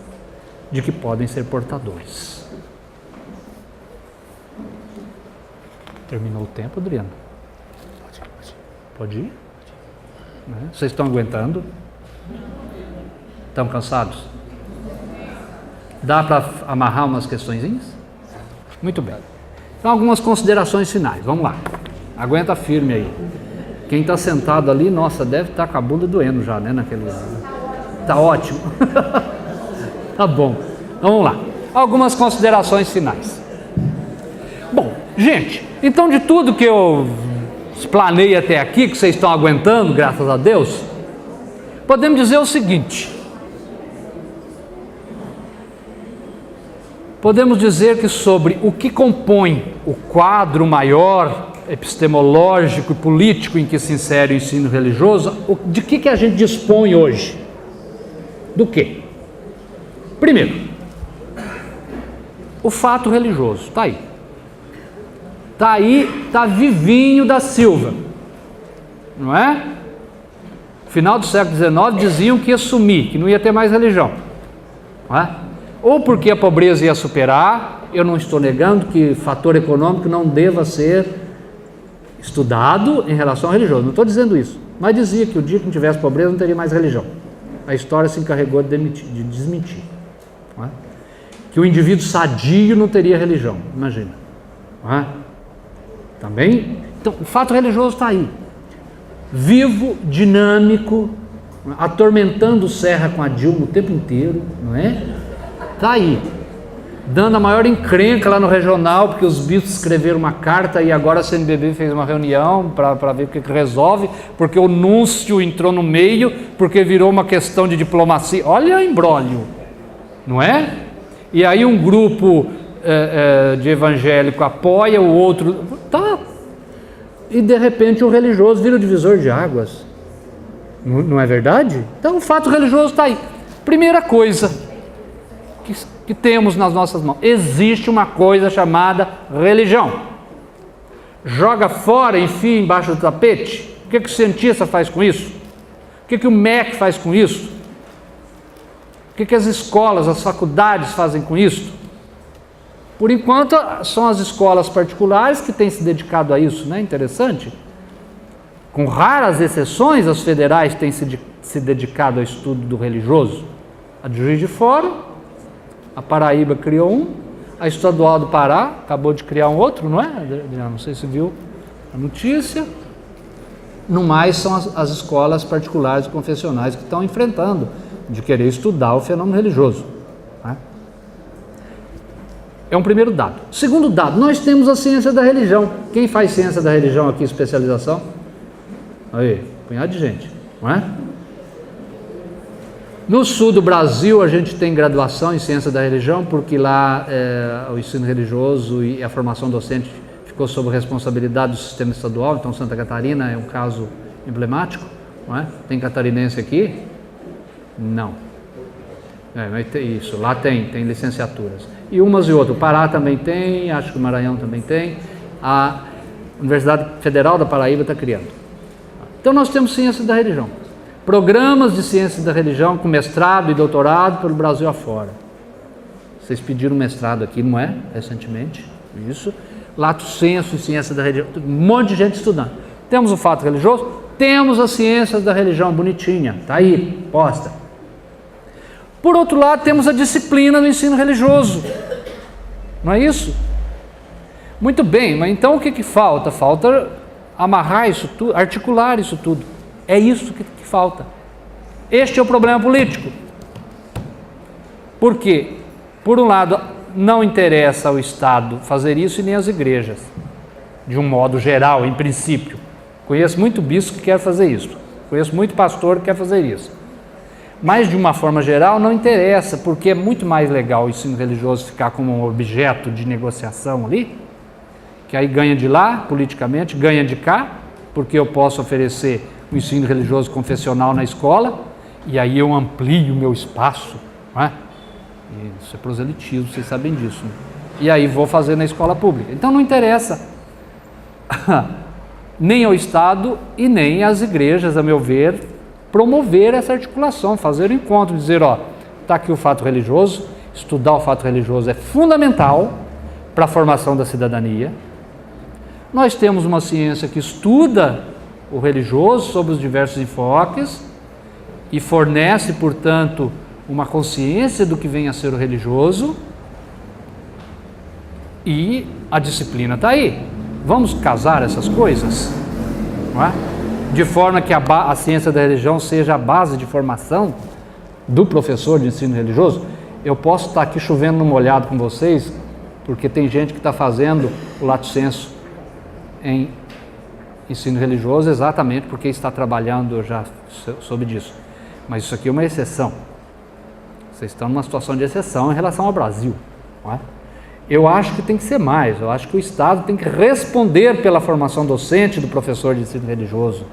de que podem ser portadores. Terminou o tempo, Adriano? Pode ir? Vocês estão aguentando? Estão cansados? Dá para amarrar umas questõezinhas? Muito bem. Então, algumas considerações finais. Vamos lá. Aguenta firme aí. Quem está sentado ali, nossa, deve estar com a bunda doendo já, né? Tá ótimo. Tá bom. Então, vamos lá. Algumas considerações finais. Bom, gente, então de tudo que eu explanei até aqui, que vocês estão aguentando, graças a Deus, podemos dizer o seguinte: podemos dizer que sobre o que compõe o quadro maior epistemológico e político em que se insere o ensino religioso, de que a gente dispõe hoje? Do quê? Primeiro, o fato religioso, está aí. Está aí, está vivinho da Silva, não é? No final do século XIX diziam que ia sumir, que não ia ter mais religião, não é? Ou porque a pobreza ia superar. Eu não estou negando que fator econômico não deva ser estudado em relação ao religioso, não estou dizendo isso, mas dizia que o dia que não tivesse pobreza não teria mais religião. A história se encarregou de desmentir, não é? Que o indivíduo sadio não teria religião, imagina, não é? Também, então o fato religioso está aí, vivo, dinâmico, atormentando o Serra com a Dilma o tempo inteiro, não é? Está aí, dando a maior encrenca lá no regional, porque os bispos escreveram uma carta e agora a CNBB fez uma reunião para ver o que resolve, porque o núncio entrou no meio, porque virou uma questão de diplomacia. Olha o imbróglio, não é? E aí um grupo de evangélico apoia, o outro tá, e de repente o religioso vira o divisor de águas, não é verdade? Então o fato religioso está aí. Primeira coisa que temos nas nossas mãos: existe uma coisa chamada religião. Joga fora, enfia embaixo do tapete. O que o cientista faz com isso? O que o MEC faz com isso? O que as escolas, as faculdades fazem com isso? Por enquanto, são as escolas particulares que têm se dedicado a isso, né? Interessante. Com raras exceções, as federais têm se dedicado ao estudo do religioso. A de Juiz de Fora, a Paraíba criou um, a Estadual do Pará acabou de criar um outro, não é? Não sei se viu a notícia. No mais, são as escolas particulares e confessionais que estão enfrentando de querer estudar o fenômeno religioso. É um primeiro dado. Segundo dado, nós temos a ciência da religião. Quem faz ciência da religião aqui, especialização? Aí, punhado de gente, não é? No sul do Brasil, a gente tem graduação em ciência da religião, porque lá o ensino religioso e a formação docente ficou sob responsabilidade do sistema estadual. Então Santa Catarina é um caso emblemático, não é? Tem catarinense aqui? Não. Mas tem isso, lá tem licenciaturas. E umas e outras. O Pará também tem, acho que o Maranhão também tem. A Universidade Federal da Paraíba está criando. Então nós temos ciência da religião. Programas de ciências da religião com mestrado e doutorado pelo Brasil afora. Vocês pediram mestrado aqui, não é? Recentemente, isso. Lato sensu em ciências da religião, um monte de gente estudando. Temos o fato religioso, temos as ciências da religião, bonitinha, está aí, posta. Por outro lado, temos a disciplina do ensino religioso, não é isso? Muito bem, mas então o que falta? Falta amarrar isso tudo, articular isso tudo. É isso que falta. Este é o problema político. Por quê? Por um lado, não interessa ao Estado fazer isso e nem às igrejas, de um modo geral, em princípio. Conheço muito bispo que quer fazer isso, conheço muito pastor que quer fazer isso. Mas, de uma forma geral, não interessa, porque é muito mais legal o ensino religioso ficar como um objeto de negociação ali, que aí ganha de lá, politicamente, ganha de cá, porque eu posso oferecer o ensino religioso confessional na escola, e aí eu amplio o meu espaço, não é? Isso é proselitismo, vocês sabem disso, né? E aí vou fazer na escola pública. Então não interessa nem ao Estado e nem às igrejas, a meu ver, promover essa articulação, fazer o encontro, dizer, ó, está aqui o fato religioso, estudar o fato religioso é fundamental para a formação da cidadania. Nós temos uma ciência que estuda o religioso sob os diversos enfoques e fornece, portanto, uma consciência do que vem a ser o religioso, e a disciplina está aí. Vamos casar essas coisas, não é? De forma que a ciência da religião seja a base de formação do professor de ensino religioso. Eu posso estar aqui chovendo no molhado com vocês, porque tem gente que está fazendo o lato sensu em ensino religioso exatamente porque está trabalhando, eu já soube disso. Mas isso aqui é uma exceção. Vocês estão numa situação de exceção em relação ao Brasil, não é? Eu acho que tem que ser mais, eu acho que o Estado tem que responder pela formação docente do professor de ensino religioso.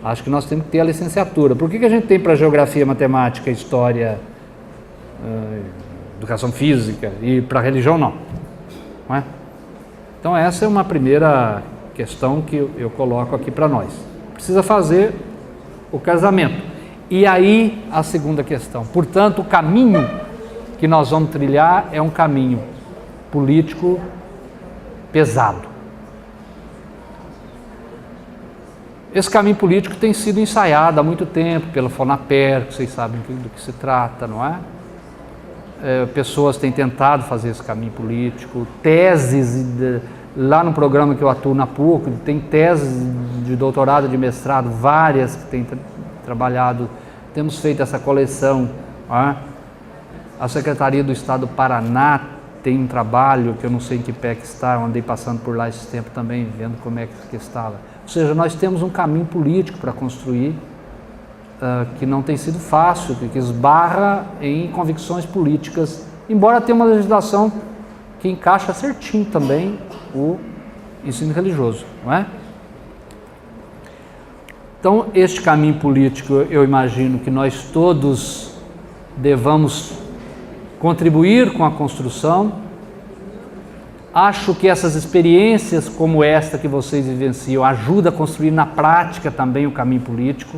Acho que nós temos que ter a licenciatura. Por que a gente tem para geografia, matemática, história, educação física, e para religião não é? Então essa é uma primeira questão que eu coloco aqui para nós. Precisa fazer o casamento. E aí a segunda questão. Portanto, o caminho que nós vamos trilhar é um caminho político pesado. Esse caminho político tem sido ensaiado há muito tempo pela FONAPER, que vocês sabem do que se trata, não é? Pessoas têm tentado fazer esse caminho político, teses, lá no programa que eu atuo na PUC, tem teses de doutorado, de mestrado, várias que têm trabalhado, temos feito essa coleção, não é? A Secretaria do Estado do Paraná tem um trabalho que eu não sei em que pé que está, eu andei passando por lá esse tempo também, vendo como é que estava. Ou seja, nós temos um caminho político para construir, que não tem sido fácil, que esbarra em convicções políticas, embora tenha uma legislação que encaixa certinho também o ensino religioso, não é? Então, este caminho político, eu imagino que nós todos devamos contribuir com a construção. Acho que essas experiências como esta que vocês vivenciam ajudam a construir na prática também o caminho político.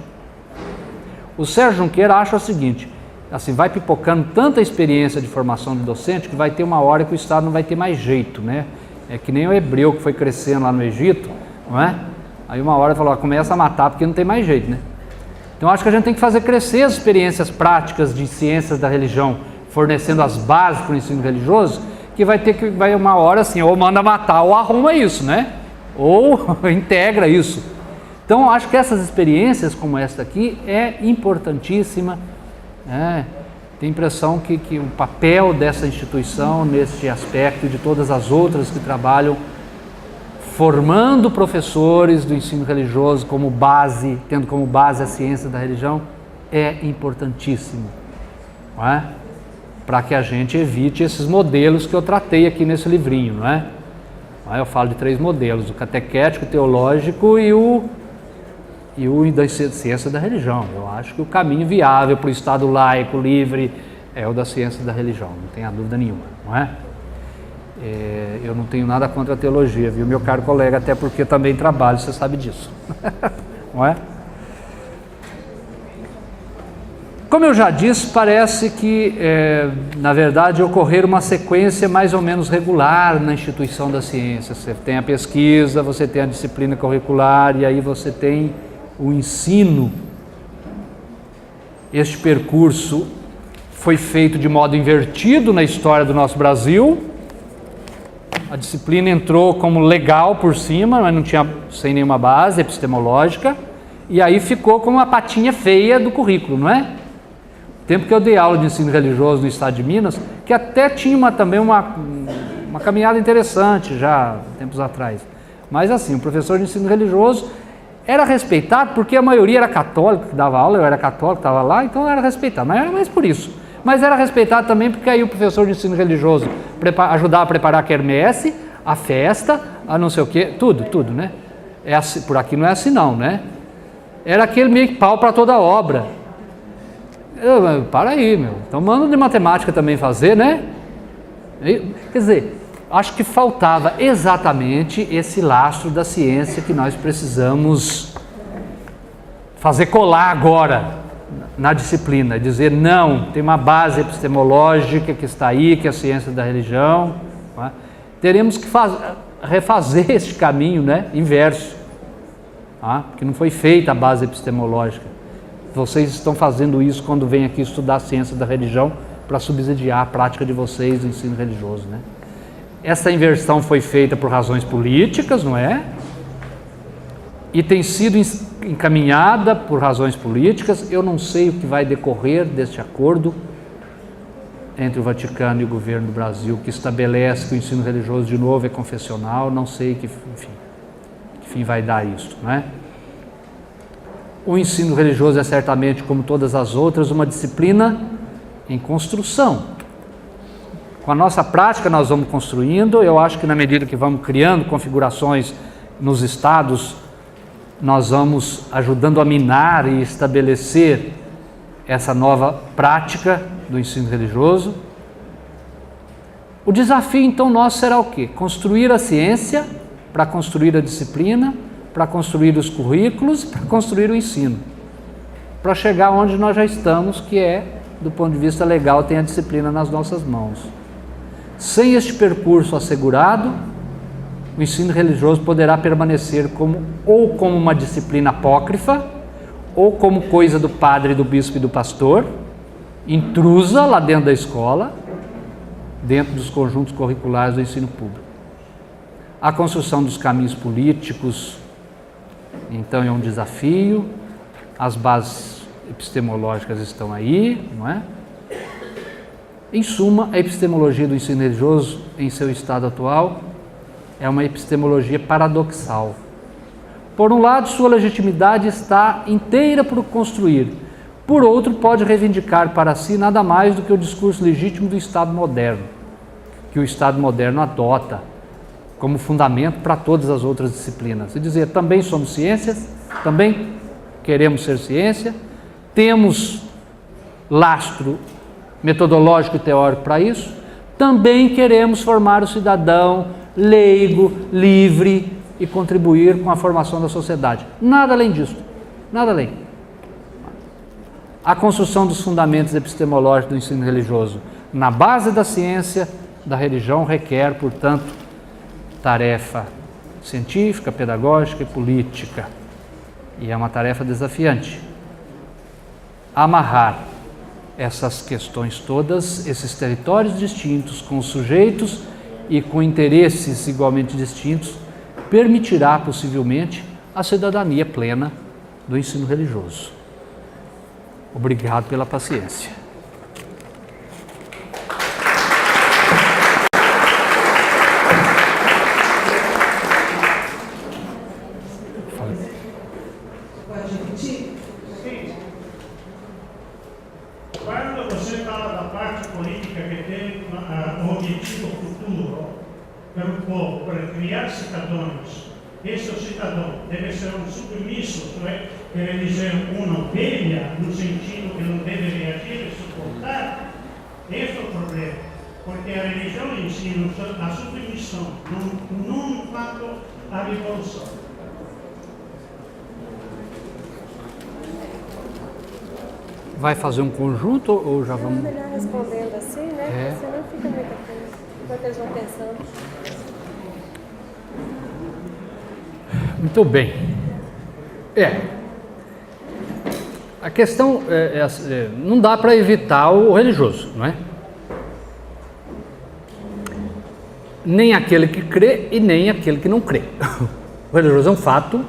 O Sérgio Junqueira acha o seguinte, assim, vai pipocando tanta experiência de formação de docente que vai ter uma hora que o Estado não vai ter mais jeito, né? É que nem o hebreu que foi crescendo lá no Egito, não é? Aí uma hora falou, começa a matar porque não tem mais jeito, né? Então acho que a gente tem que fazer crescer as experiências práticas de ciências da religião, fornecendo as bases para o ensino religioso, que vai uma hora assim, ou manda matar ou arruma isso, né? Ou integra isso. Então acho que essas experiências como esta aqui é importantíssima, né? Tenho a impressão que o papel dessa instituição nesse aspecto e de todas as outras que trabalham formando professores do ensino religioso como base, tendo como base a ciência da religião, é importantíssimo, não é? Para que a gente evite esses modelos que eu tratei aqui nesse livrinho, não é? Eu falo de 3 modelos, o catequético, o teológico e o da ciência da religião. Eu acho que o caminho viável para o Estado laico, livre, é o da ciência da religião, não tenha dúvida nenhuma, não é? Eu não tenho nada contra a teologia, viu, meu caro colega, até porque também trabalho, você sabe disso, não é? Como eu já disse, parece que, na verdade, ocorrer uma sequência mais ou menos regular na instituição da ciência. Você tem a pesquisa, você tem a disciplina curricular e aí você tem o ensino. Este percurso foi feito de modo invertido na história do nosso Brasil. A disciplina entrou como legal por cima, mas não tinha sem nenhuma base epistemológica, e aí ficou como uma patinha feia do currículo, não é? Tempo que eu dei aula de ensino religioso no estado de Minas, que até tinha também uma caminhada interessante já, tempos atrás. Mas assim, o professor de ensino religioso era respeitado porque a maioria era católica que dava aula, eu era católico, estava lá, então era respeitado, mas era mais por isso. Mas era respeitado também porque aí o professor de ensino religioso ajudava a preparar a quermesse, a festa, a não sei o quê, tudo, né? Assim, por aqui não é assim não, né? Era aquele meio que pau para toda obra. Para aí, meu. Então manda de matemática também fazer, né? Quer dizer, acho que faltava exatamente esse lastro da ciência que nós precisamos fazer colar agora na disciplina. Dizer, não, tem uma base epistemológica que está aí, que é a ciência da religião. Não é? Teremos que refazer esse caminho, né? Inverso. Porque não foi feita a base epistemológica. Vocês estão fazendo isso quando vêm aqui estudar a ciência da religião para subsidiar a prática de vocês do ensino religioso, né? Essa inversão foi feita por razões políticas, não é? E tem sido encaminhada por razões políticas. Eu não sei o que vai decorrer deste acordo entre o Vaticano e o governo do Brasil, que estabelece que o ensino religioso de novo é confessional. Não sei que fim vai dar isso, não é? O ensino religioso é certamente, como todas as outras, uma disciplina em construção. Com a nossa prática nós vamos construindo. Eu acho que na medida que vamos criando configurações nos estados, nós vamos ajudando a minar e estabelecer essa nova prática do ensino religioso. O desafio então nosso será o quê? Construir a ciência para construir a disciplina, para construir os currículos, para construir o ensino, para chegar onde nós já estamos, que é, do ponto de vista legal, tem a disciplina nas nossas mãos. Sem este percurso assegurado, o ensino religioso poderá permanecer como uma disciplina apócrifa, ou como coisa do padre, do bispo e do pastor, intrusa lá dentro da escola, dentro dos conjuntos curriculares do ensino público. A construção dos caminhos políticos, então, é um desafio. As bases epistemológicas estão aí, não é? Em suma, a epistemologia do ensino religioso, em seu estado atual, é uma epistemologia paradoxal. Por um lado, sua legitimidade está inteira por construir. Por outro, pode reivindicar para si nada mais do que o discurso legítimo do Estado moderno, que o Estado moderno adota como fundamento para todas as outras disciplinas. E dizer, também somos ciências, também queremos ser ciência, temos lastro metodológico e teórico para isso, também queremos formar o cidadão leigo, livre e contribuir com a formação da sociedade. Nada além disso, nada além. A construção dos fundamentos epistemológicos do ensino religioso na base da ciência da religião requer, portanto, tarefa científica, pedagógica e política. E é uma tarefa desafiante. Amarrar essas questões todas, esses territórios distintos, com sujeitos e com interesses igualmente distintos, permitirá possivelmente a cidadania plena do ensino religioso. Obrigado pela paciência. Questo cidadão deve essere un submisso, cioè deve essere un'ovelha no sentido que não deve reagir e suportar. Esse é o problema, porque a religião ensina a submissão, não quanto a revolução. vai fazer um conjunto ou já vamos... É melhor respondendo assim, né? Senão fica muita coisa. Enquanto eles vão pensando. Muito bem. A questão não dá para evitar o religioso, não é? Nem aquele que crê e nem aquele que não crê. O religioso é um fato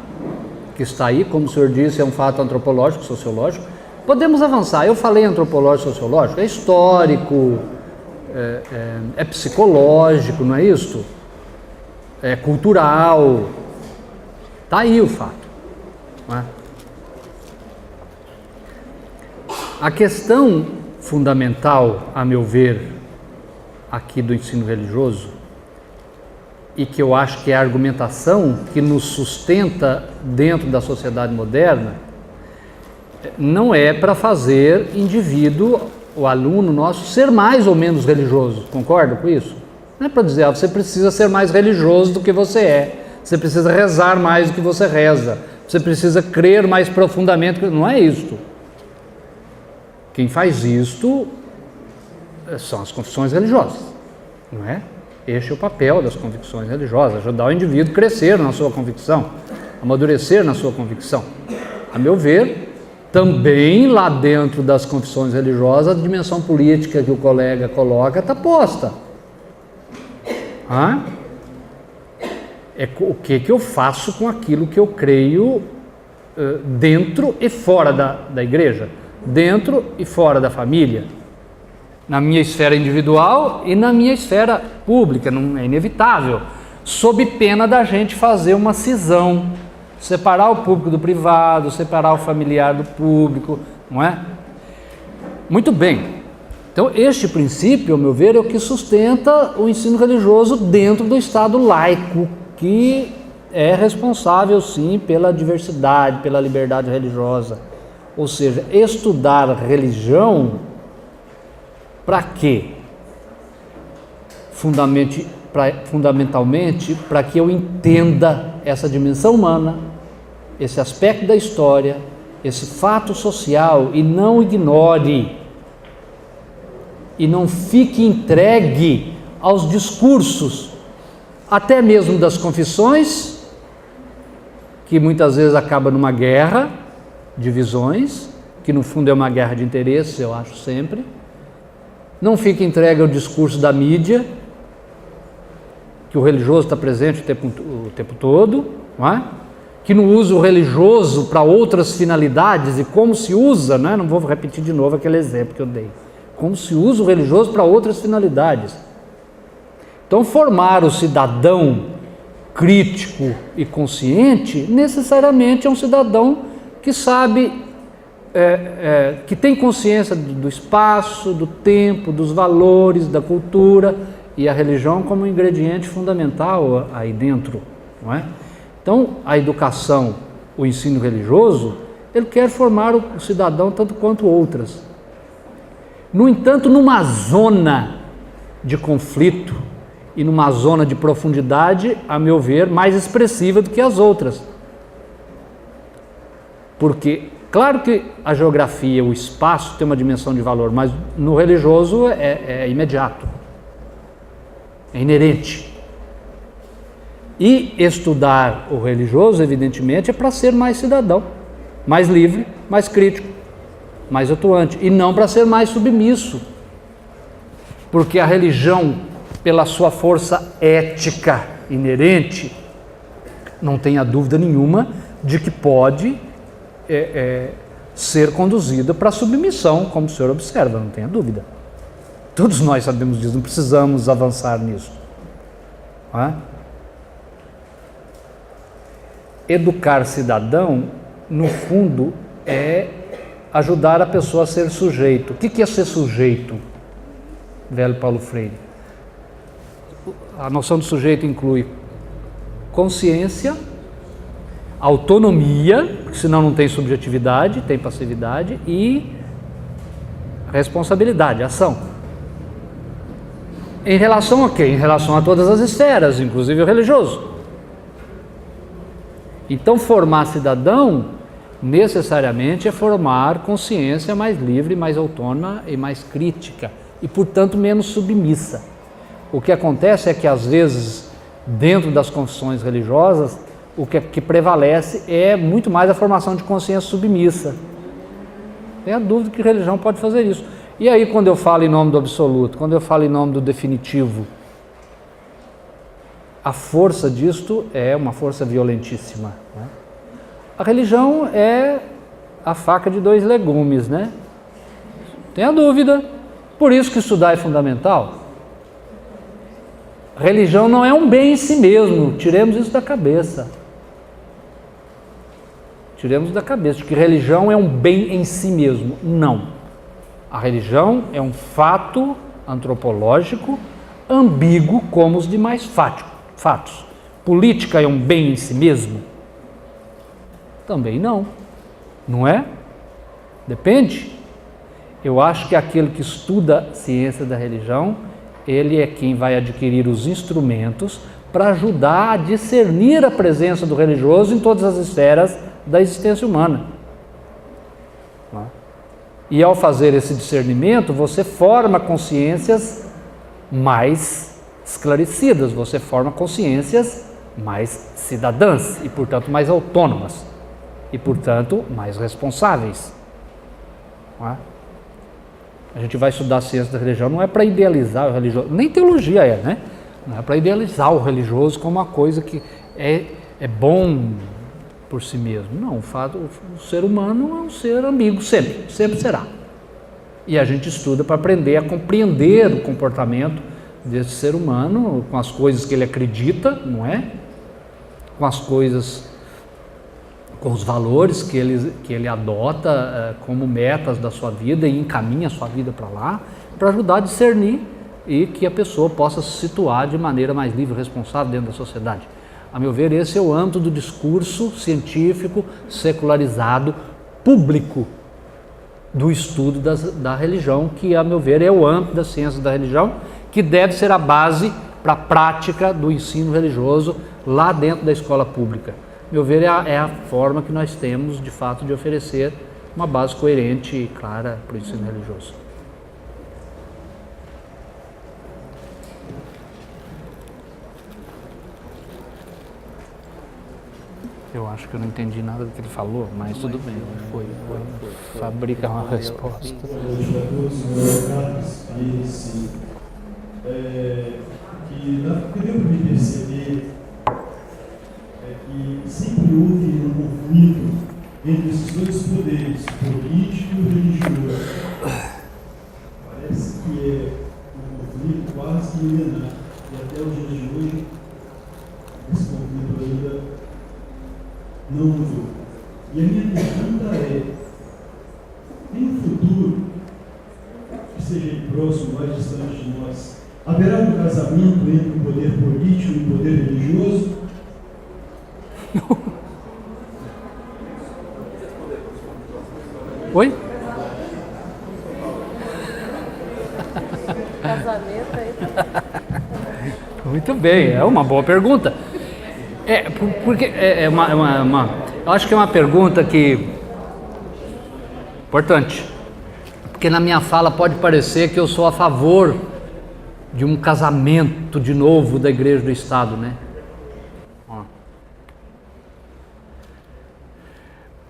que está aí, como o senhor disse, é um fato antropológico, sociológico. Podemos avançar. Eu falei antropológico, sociológico, é histórico, é psicológico, não é isso? É cultural. Está aí o fato. Não é? A questão fundamental, a meu ver, aqui do ensino religioso, e que eu acho que é a argumentação que nos sustenta dentro da sociedade moderna, não é para fazer indivíduo, o aluno nosso, ser mais ou menos religioso. Concorda com isso? Não é para dizer, você precisa ser mais religioso do que você é, você precisa rezar mais do que você reza, você precisa crer mais profundamente. Não é isto. Quem faz isto são as confissões religiosas, não é? Este é o papel das convicções religiosas, ajudar o indivíduo a crescer na sua convicção, amadurecer na sua convicção. A meu ver, também lá dentro das confissões religiosas, a dimensão política que o colega coloca está posta. É o que eu faço com aquilo que eu creio dentro e fora da igreja, dentro e fora da família, na minha esfera individual e na minha esfera pública. Não é inevitável, sob pena da gente fazer uma cisão, separar o público do privado, separar o familiar do público, não é? Muito bem. Então, este princípio, ao meu ver, é o que sustenta o ensino religioso dentro do Estado laico, que é responsável, sim, pela diversidade, pela liberdade religiosa. Ou seja, estudar religião para quê? Fundamentalmente, para que eu entenda essa dimensão humana, esse aspecto da história, esse fato social, e não ignore, e não fique entregue aos discursos, até mesmo das confissões, que muitas vezes acaba numa guerra de visões, que no fundo é uma guerra de interesses, eu acho sempre. Não fique entregue ao discurso da mídia, que o religioso está presente o tempo todo, não é? Que não usa o religioso para outras finalidades, e como se usa, né? Não vou repetir de novo aquele exemplo que eu dei, como se usa o religioso para outras finalidades. Então, formar o cidadão crítico e consciente necessariamente é um cidadão que sabe, que tem consciência do espaço, do tempo, dos valores, da cultura, e a religião como um ingrediente fundamental aí dentro, não é? Então, a educação, o ensino religioso, ele quer formar o cidadão tanto quanto outras. No entanto, numa zona de conflito e numa zona de profundidade, a meu ver, mais expressiva do que as outras. Porque, claro que a geografia, o espaço tem uma dimensão de valor, mas no religioso é imediato, é inerente. E estudar o religioso, evidentemente, é para ser mais cidadão, mais livre, mais crítico, mais atuante, e não para ser mais submisso. Porque a religião, pela sua força ética inerente, não tenha dúvida nenhuma de que pode ser conduzida para a submissão, como o senhor observa, não tenha dúvida. Todos nós sabemos disso, não precisamos avançar nisso. Não é? Educar cidadão, no fundo, é ajudar a pessoa a ser sujeito. O que é ser sujeito, velho Paulo Freire? A noção de sujeito inclui consciência, autonomia, porque senão não tem subjetividade, tem passividade, e responsabilidade, ação. Em relação a quê? Em relação a todas as esferas, inclusive o religioso. Então, formar cidadão necessariamente é formar consciência mais livre, mais autônoma e mais crítica, e portanto menos submissa. O que acontece é que às vezes, dentro das confissões religiosas, o que prevalece é muito mais a formação de consciência submissa. Tem a dúvida que religião pode fazer isso. E aí, quando eu falo em nome do absoluto, quando eu falo em nome do definitivo, a força disto é uma força violentíssima, né? A religião é a faca de dois legumes, né? Tem a dúvida. Por isso que estudar é fundamental. Religião não é um bem em si mesmo, tiremos isso da cabeça. Tiremos da cabeça de que religião é um bem em si mesmo. Não. A religião é um fato antropológico ambíguo como os demais fatos. Política é um bem em si mesmo? Também não. Não é? Depende. Eu acho que aquele que estuda a ciência da religião, ele é quem vai adquirir os instrumentos para ajudar a discernir a presença do religioso em todas as esferas da existência humana. E ao fazer esse discernimento, você forma consciências mais esclarecidas, você forma consciências mais cidadãs e, portanto, mais autônomas e, portanto, mais responsáveis. A gente vai estudar a ciência da religião não é para idealizar o religioso, nem teologia é, né? Não é para idealizar o religioso como uma coisa que é bom por si mesmo. Não, o ser humano é um ser ambíguo, sempre será. E a gente estuda para aprender a compreender o comportamento desse ser humano, com as coisas que ele acredita, não é? Com as coisas, com os valores que ele adota como metas da sua vida e encaminha a sua vida para lá, para ajudar a discernir e que a pessoa possa se situar de maneira mais livre e responsável dentro da sociedade. A meu ver, esse é o âmbito do discurso científico, secularizado, público do estudo da religião, que, a meu ver, é o âmbito da ciência da religião, que deve ser a base para a prática do ensino religioso lá dentro da escola pública. A meu ver, é a forma que nós temos, de fato, de oferecer uma base coerente e clara para o ensino religioso. Eu acho que eu não entendi nada do que ele falou, mas tudo bem, foi fabrica uma resposta. Que deu para me perceber que sempre houve um conflito entre esses dois poderes, político e religioso. Parece que é um conflito quase milenar, e até os dias de hoje esse conflito ainda não mudou. E a minha pergunta é: em um futuro, que seja próximo, mais distante de nós, haverá um casamento entre o poder político e o poder religioso? Oi? Casamento aí. Muito bem, é uma boa pergunta. Porque eu acho que é uma pergunta importante, porque na minha fala pode parecer que eu sou a favor de um casamento de novo da Igreja e do Estado, né?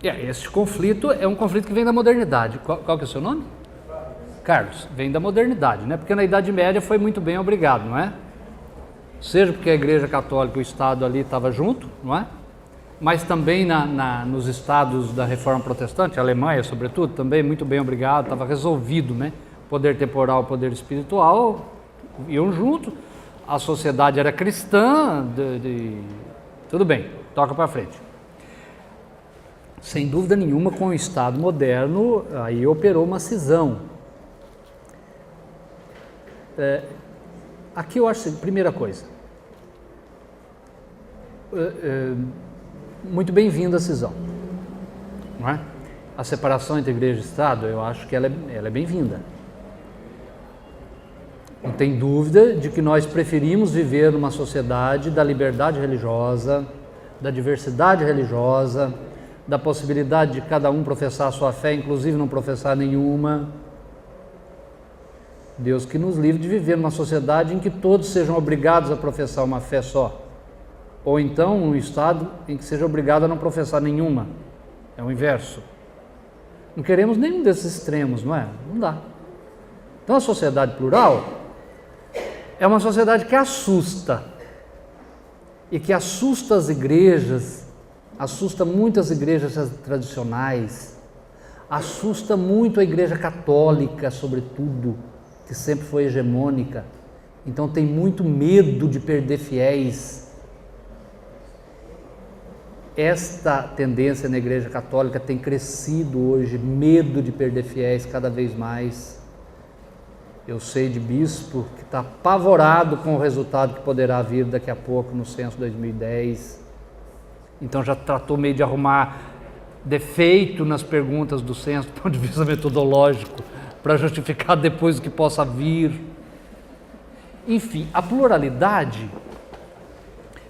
Esse conflito é um conflito que vem da modernidade. Qual que é o seu nome? Carlos. Vem da modernidade, né? Porque na Idade Média foi muito bem obrigado, não é? Seja porque a Igreja Católica e o Estado ali estavam junto, não é? Mas também nos estados da Reforma Protestante, a Alemanha sobretudo, também muito bem obrigado, estava resolvido, né? Poder temporal, poder espiritual iam junto, a sociedade era cristã, tudo bem, toca para frente. Sem dúvida nenhuma, com o Estado moderno, aí operou uma cisão. Aqui eu acho, primeira coisa, muito bem-vinda a cisão, não é? A separação entre Igreja e Estado, eu acho que ela é bem-vinda. Não tem dúvida de que nós preferimos viver numa sociedade da liberdade religiosa, da diversidade religiosa, da possibilidade de cada um professar a sua fé, inclusive não professar nenhuma. Deus que nos livre de viver numa sociedade em que todos sejam obrigados a professar uma fé só, ou então um estado em que seja obrigado a não professar nenhuma. É o inverso. Não queremos nenhum desses extremos, não é? Não dá. Então a sociedade plural é uma sociedade que assusta, e que assusta as igrejas, assusta muitas igrejas tradicionais, assusta muito a igreja católica, sobretudo, que sempre foi hegemônica, então tem muito medo de perder fiéis. Esta tendência na igreja católica tem crescido hoje, medo de perder fiéis cada vez mais. Eu sei de bispo que está apavorado com o resultado que poderá vir daqui a pouco no censo 2010. Então já tratou meio de arrumar defeito nas perguntas do censo do ponto de vista metodológico, para justificar depois o que possa vir. Enfim, a pluralidade,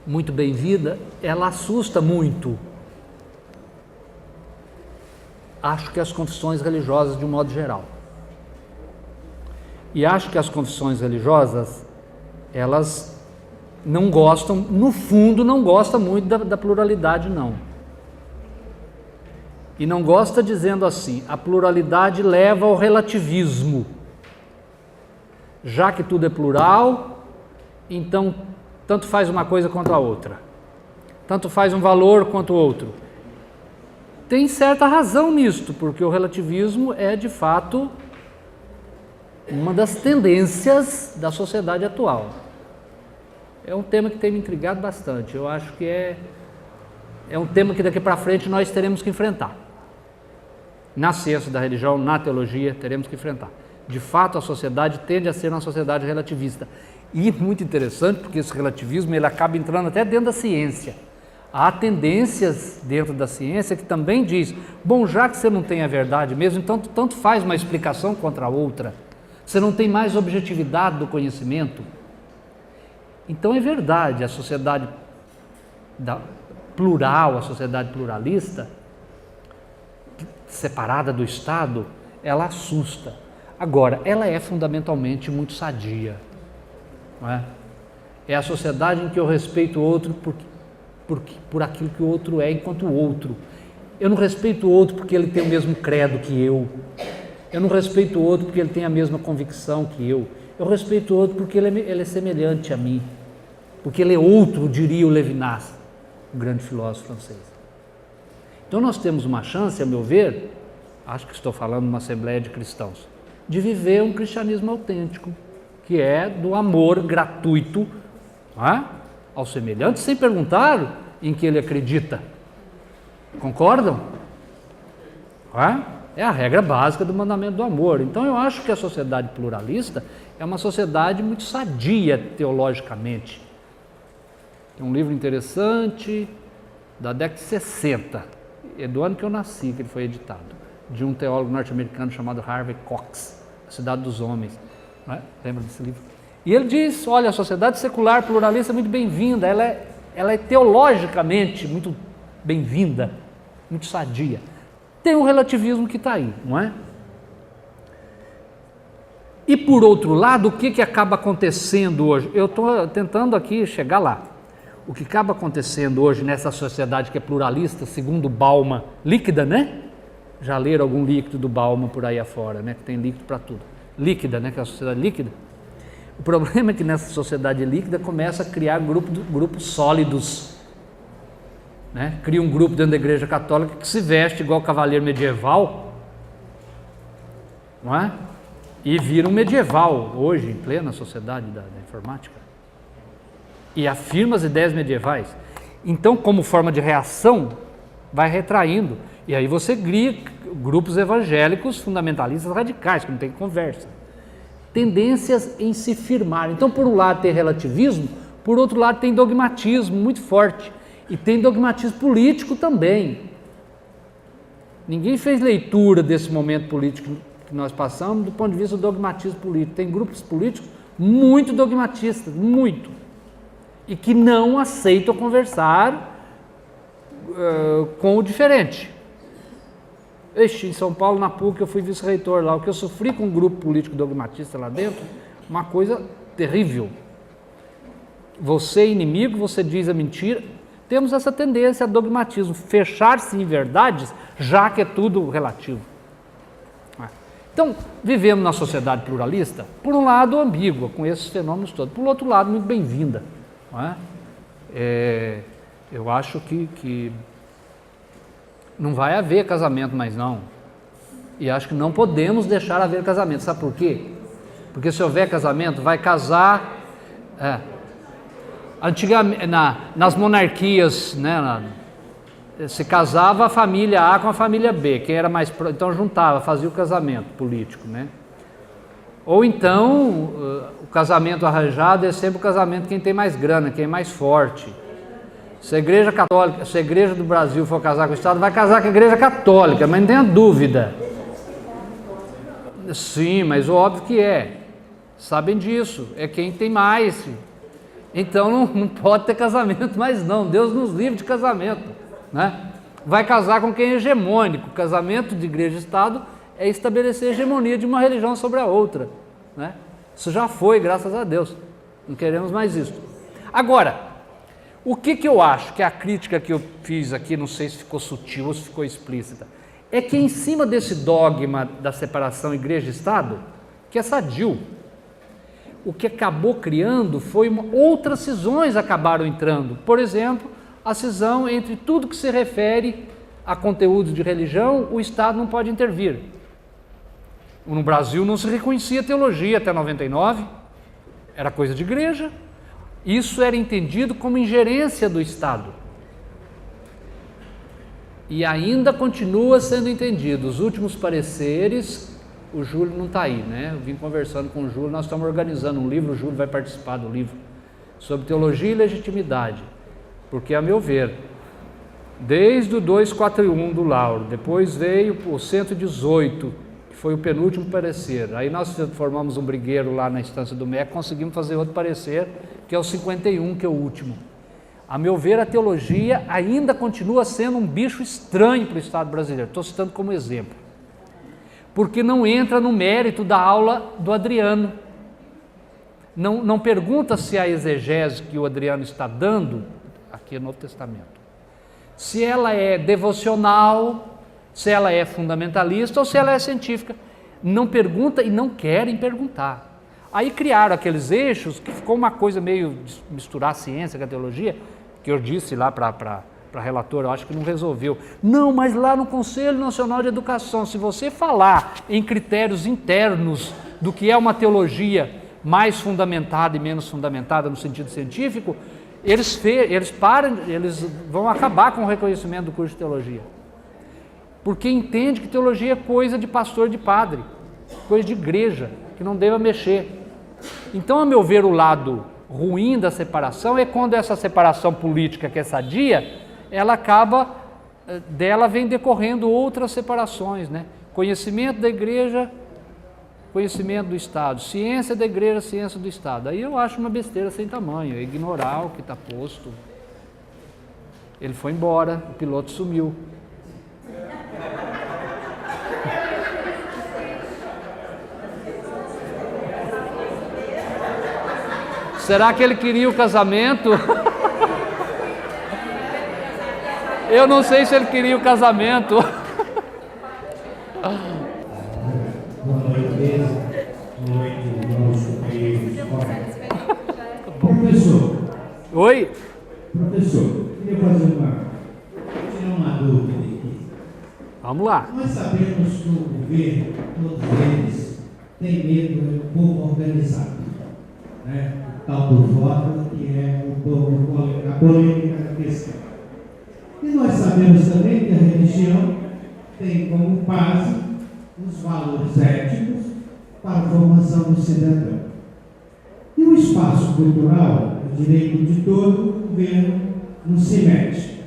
muito bem-vinda, ela assusta muito. Acho que as confissões religiosas de um modo geral. E acho que as confissões religiosas, elas não gostam, no fundo não gostam muito da pluralidade, não. E não gosta dizendo assim, a pluralidade leva ao relativismo. Já que tudo é plural, então tanto faz uma coisa quanto a outra. Tanto faz um valor quanto o outro. Tem certa razão nisto, porque o relativismo é de fato uma das tendências da sociedade atual. É um tema que tem me intrigado bastante. Eu acho que é um tema que daqui para frente nós teremos que enfrentar. Na ciência da religião, na teologia, teremos que enfrentar. De fato, a sociedade tende a ser uma sociedade relativista. E muito interessante, porque esse relativismo ele acaba entrando até dentro da ciência. Há tendências dentro da ciência que também diz, bom, já que você não tem a verdade mesmo, então tanto faz uma explicação contra a outra. Você não tem mais objetividade do conhecimento. Então é verdade, a sociedade plural, a sociedade pluralista, separada do Estado, ela assusta. Agora, ela é fundamentalmente muito sadia, não é? É a sociedade em que eu respeito o outro por aquilo que o outro é enquanto o outro. Eu não respeito o outro porque ele tem o mesmo credo que eu. Eu não respeito o outro porque ele tem a mesma convicção que eu. Eu respeito o outro porque ele é semelhante a mim. Porque ele é outro, diria o Levinas, o grande filósofo francês. Então nós temos uma chance, a meu ver, acho que estou falando numa assembleia de cristãos, de viver um cristianismo autêntico, que é do amor gratuito, não é? Ao semelhante, sem perguntar em que ele acredita. Concordam? Não é? É a regra básica do mandamento do amor. Então eu acho que a sociedade pluralista é uma sociedade muito sadia teologicamente. Tem um livro interessante da década de 60, é do ano que eu nasci que ele foi editado, de um teólogo norte-americano chamado Harvey Cox, A Cidade dos Homens. Não é? Lembra desse livro? E ele diz, olha, a sociedade secular pluralista é muito bem-vinda, ela é teologicamente muito bem-vinda, muito sadia. Tem um relativismo que está aí, não é? E por outro lado, o que acaba acontecendo hoje? Eu estou tentando aqui chegar lá. O que acaba acontecendo hoje nessa sociedade que é pluralista, segundo Bauman, líquida, né? Já leram algum líquido do Bauman por aí afora, né? Que tem líquido para tudo. Líquida, né? Que é a sociedade líquida. O problema é que nessa sociedade líquida começa a criar grupos sólidos, né? Cria um grupo dentro da igreja católica que se veste igual cavaleiro medieval, não é? E vira um medieval hoje, em plena sociedade da informática. E afirma as ideias medievais. Então, como forma de reação, vai retraindo. E aí você cria grupos evangélicos fundamentalistas radicais, que não tem conversa. Tendências em se firmar. Então, por um lado tem relativismo, por outro lado tem dogmatismo muito forte. E tem dogmatismo político também. Ninguém fez leitura desse momento político que nós passamos do ponto de vista do dogmatismo político. Tem grupos políticos muito dogmatistas, muito. E que não aceitam conversar com o diferente. Em São Paulo, na PUC, eu fui vice-reitor lá, o que eu sofri com um grupo político dogmatista lá dentro, uma coisa terrível. Você é inimigo, você diz a mentira. Temos essa tendência a dogmatismo, fechar-se em verdades, já que é tudo relativo. Então, vivemos na sociedade pluralista, por um lado ambígua, com esses fenômenos todos, por outro lado muito bem-vinda. Eu acho que não vai haver casamento mais não, e acho que não podemos deixar haver casamento. Sabe por quê? Porque se houver casamento, vai casar... Antigamente, nas monarquias, né, se casava a família A com a família B, quem era mais próximo, então juntava, fazia o casamento político, né? Ou então, o casamento arranjado é sempre o casamento quem tem mais grana, quem é mais forte. Se a igreja católica, se a igreja do Brasil for casar com o Estado, vai casar com a igreja católica, mas não tenha dúvida. Sim, mas óbvio que é. Sabem disso, é quem tem mais. Então não pode ter casamento mais não, Deus nos livre de casamento, né? Vai casar com quem é hegemônico. O casamento de igreja e Estado é estabelecer a hegemonia de uma religião sobre a outra, né? Isso já foi, graças a Deus, não queremos mais isso. Agora, o que eu acho que a crítica que eu fiz aqui, não sei se ficou sutil ou se ficou explícita, é que em cima desse dogma da separação igreja e Estado, que é sadio, o que acabou criando foi outras cisões acabaram entrando. Por exemplo, a cisão entre tudo que se refere a conteúdos de religião, o Estado não pode intervir. No Brasil não se reconhecia teologia até 99, era coisa de igreja. Isso era entendido como ingerência do Estado. E ainda continua sendo entendido. Os últimos pareceres... O Júlio não está aí, né? Eu vim conversando com o Júlio, nós estamos organizando um livro, o Júlio vai participar do livro, sobre teologia e legitimidade, porque, a meu ver, desde o 241 do Lauro, depois veio o 118, que foi o penúltimo parecer, aí nós formamos um brigueiro lá na instância do MEC, conseguimos fazer outro parecer, que é o 51, que é o último. A meu ver, a teologia ainda continua sendo um bicho estranho para o Estado brasileiro, estou citando como exemplo, porque não entra no mérito da aula do Adriano. Não pergunta se a exegese que o Adriano está dando, aqui no Novo Testamento, se ela é devocional, se ela é fundamentalista ou se ela é científica. Não pergunta e não querem perguntar. Aí criaram aqueles eixos que ficou uma coisa meio de misturar a ciência com a teologia, que eu disse lá para a relatora, eu acho que não resolveu. Não, mas lá no Conselho Nacional de Educação, se você falar em critérios internos do que é uma teologia mais fundamentada e menos fundamentada no sentido científico, eles vão acabar com o reconhecimento do curso de teologia. Porque entende que teologia é coisa de pastor, de padre, coisa de igreja, que não deva mexer. Então, a meu ver, o lado ruim da separação é quando essa separação política que é sadia, ela acaba, dela vem decorrendo outras separações, né? Conhecimento da igreja, conhecimento do Estado, ciência da igreja, ciência do Estado. Aí eu acho uma besteira sem tamanho, é ignorar o que está posto. Ele foi embora, o piloto sumiu. Será que ele queria o casamento? Eu não sei se ele queria o casamento. Boa noite, nosso professor. Oi? Professor, queria fazer tirar uma dúvida aqui. Vamos lá. Nós sabemos que o governo, todos eles, têm medo do povo organizado, né? O tal do voto, que é a polêmica da questão. E nós sabemos também que a religião tem como base os valores éticos para a formação do cidadão. E o espaço cultural, o direito de todo, o governo não se mete.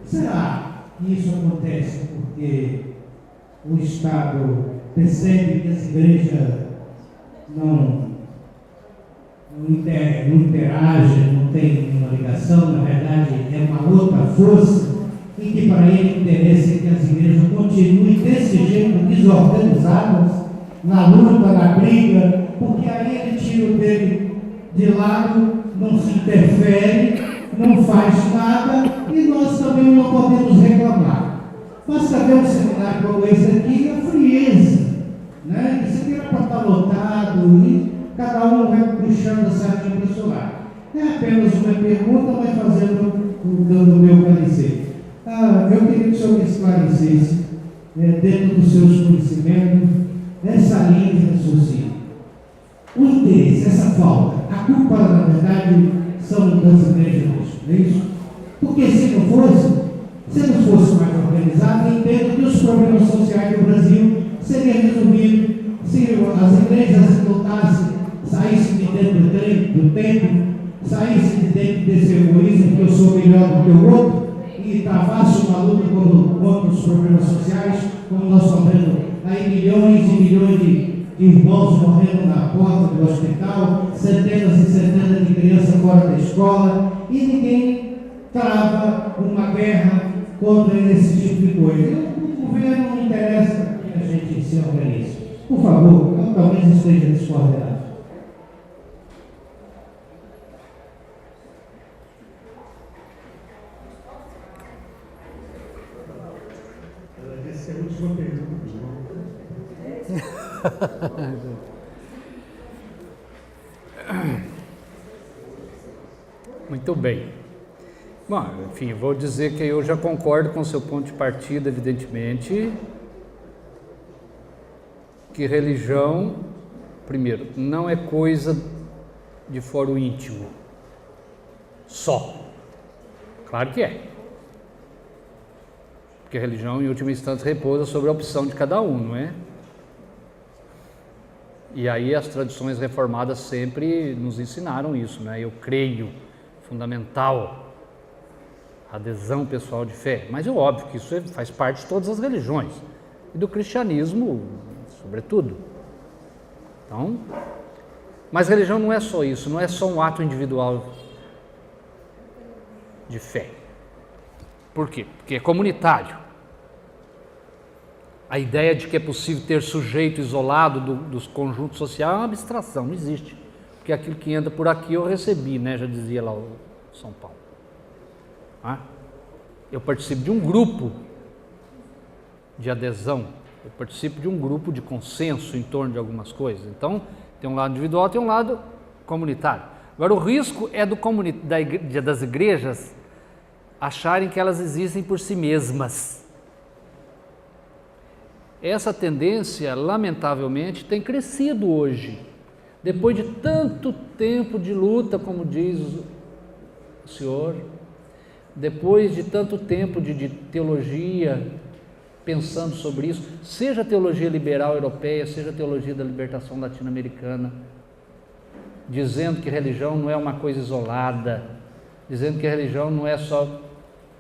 Será que isso acontece porque o Estado percebe que as igrejas não interagem, não tem uma ligação, na verdade é uma outra força e que para ele interessa que as igrejas continuem desse jeito, desorganizadas, na luta, na briga, porque aí ele tira o dele de lado, não se interfere, não faz nada, e nós também não podemos reclamar. Basta ver um seminário como esse aqui, a frieza, né? Isso aqui era para estar lotado, e cada um vai puxando a sardinha para o seu lado. É apenas uma pergunta, mas dando o meu parecer. Eu queria que o senhor me esclarecesse, dentro dos seus conhecimentos, essa linha de raciocínio. O interesse, essa falta, a culpa, na verdade, são das igrejas mesmo, não é isso? Porque se não fosse mais organizado, eu entendo que os problemas sociais do Brasil seriam resolvidos se as igrejas lutassem, saíssem de dentro do templo, saíssem de dentro desse egoísmo que eu sou melhor do que o outro, e travasse uma luta contra os problemas sociais, como nós estamos vendo aí milhões e milhões de irmãos morrendo na porta do hospital, centenas e centenas de crianças fora da escola, e ninguém trava uma guerra contra esse tipo de coisa. O governo não interessa que a gente se organize. Por favor, eu talvez esteja discordando. Essa é a última pergunta. Muito bem. Bom, enfim, vou dizer que eu já concordo com o seu ponto de partida, evidentemente, que religião, primeiro, não é coisa de foro íntimo, só. Claro que é. Porque a religião, em última instância, repousa sobre a opção de cada um, não é? E aí as tradições reformadas sempre nos ensinaram isso, né? Eu creio, fundamental, adesão pessoal de fé. Mas é óbvio que isso faz parte de todas as religiões, e do cristianismo, sobretudo. Então, mas religião não é só isso, não é só um ato individual de fé. Por quê? Porque é comunitário. A ideia de que é possível ter sujeito isolado dos conjuntos sociais é uma abstração, não existe. Porque aquilo que entra por aqui eu recebi, né? Já dizia lá o São Paulo. Eu participo de um grupo de adesão, eu participo de um grupo de consenso em torno de algumas coisas. Então, tem um lado individual, tem um lado comunitário. Agora, o risco é das igrejas acharem que elas existem por si mesmas. Essa tendência, lamentavelmente, tem crescido hoje. Depois de tanto tempo de luta, como diz o senhor, depois de tanto tempo de teologia, pensando sobre isso, seja a teologia liberal europeia, seja a teologia da libertação latino-americana, dizendo que religião não é uma coisa isolada, dizendo que a religião não é só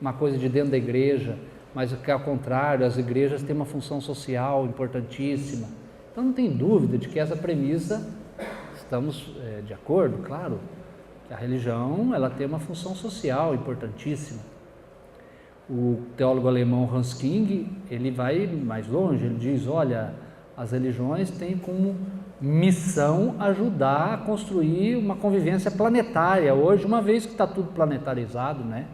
uma coisa de dentro da igreja, mas que ao contrário, as igrejas têm uma função social importantíssima. Então não tem dúvida de que essa premissa, estamos de acordo, claro, que a religião ela tem uma função social importantíssima. O teólogo alemão Hans King, ele vai mais longe, ele diz, olha, as religiões têm como missão ajudar a construir uma convivência planetária. Hoje, uma vez que está tudo planetarizado, né?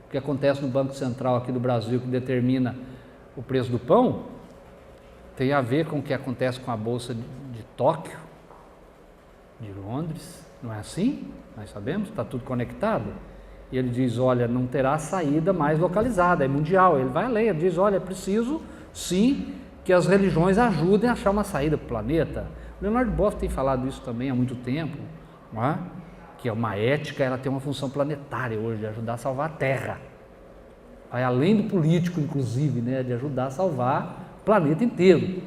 O que acontece no Banco Central aqui do Brasil, que determina o preço do pão, tem a ver com o que acontece com a Bolsa de Tóquio, de Londres, não é assim? Nós sabemos, está tudo conectado. E ele diz, olha, não terá saída mais localizada, é mundial. Ele vai além, ele diz, olha, é preciso sim que as religiões ajudem a achar uma saída para o planeta. O Leonardo Boff tem falado isso também há muito tempo, não é? Que é uma ética, ela tem uma função planetária hoje, de ajudar a salvar a Terra. Vai além do político, inclusive, né, de ajudar a salvar o planeta inteiro.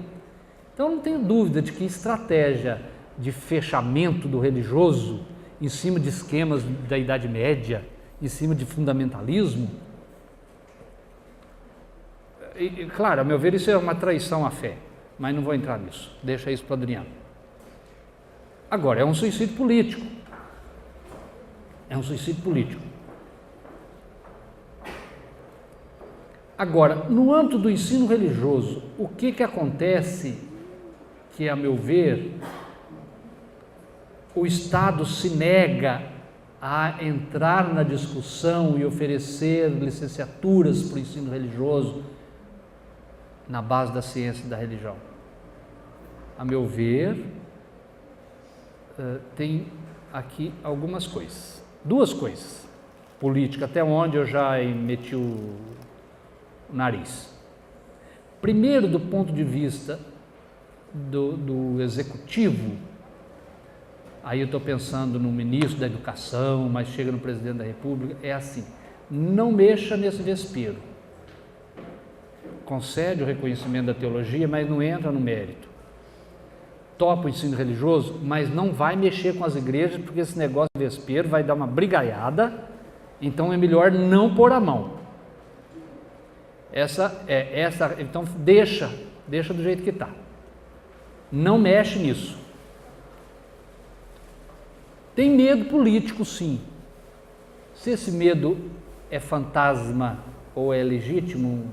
Então não tenho dúvida de que estratégia de fechamento do religioso em cima de esquemas da Idade Média, em cima de fundamentalismo, e claro, a meu ver isso é uma traição à fé, mas não vou entrar nisso, deixa isso para o Adriano. Agora, é um suicídio político. É um suicídio político. Agora, no âmbito do ensino religioso, o que acontece que, a meu ver, o Estado se nega a entrar na discussão e oferecer licenciaturas para o ensino religioso na base da ciência e da religião? A meu ver, tem aqui algumas coisas, duas coisas. Política, até onde eu já meti o nariz. Primeiro, do ponto de vista do executivo, aí eu estou pensando no ministro da Educação, mas chega no presidente da República, é assim: não mexa nesse vespeiro. Concede o reconhecimento da teologia, mas não entra no mérito. Topa o ensino religioso, mas não vai mexer com as igrejas, porque esse negócio de vespeiro vai dar uma brigaiada, então é melhor não pôr a mão. Então deixa do jeito que está. Não mexe nisso. Tem medo político, sim. Se esse medo é fantasma ou é legítimo,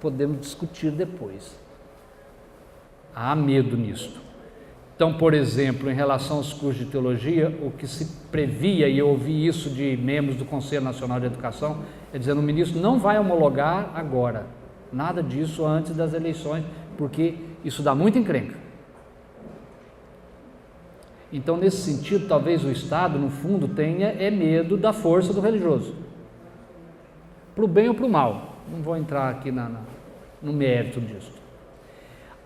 podemos discutir depois. Há medo nisto. Então, por exemplo, em relação aos cursos de teologia, o que se previa, e eu ouvi isso de membros do Conselho Nacional de Educação, é dizendo: o ministro não vai homologar agora, nada disso antes das eleições, porque isso dá muita encrenca. Então, nesse sentido, talvez o Estado, no fundo, tenha medo da força do religioso, para o bem ou para o mal. Não vou entrar aqui no mérito disso.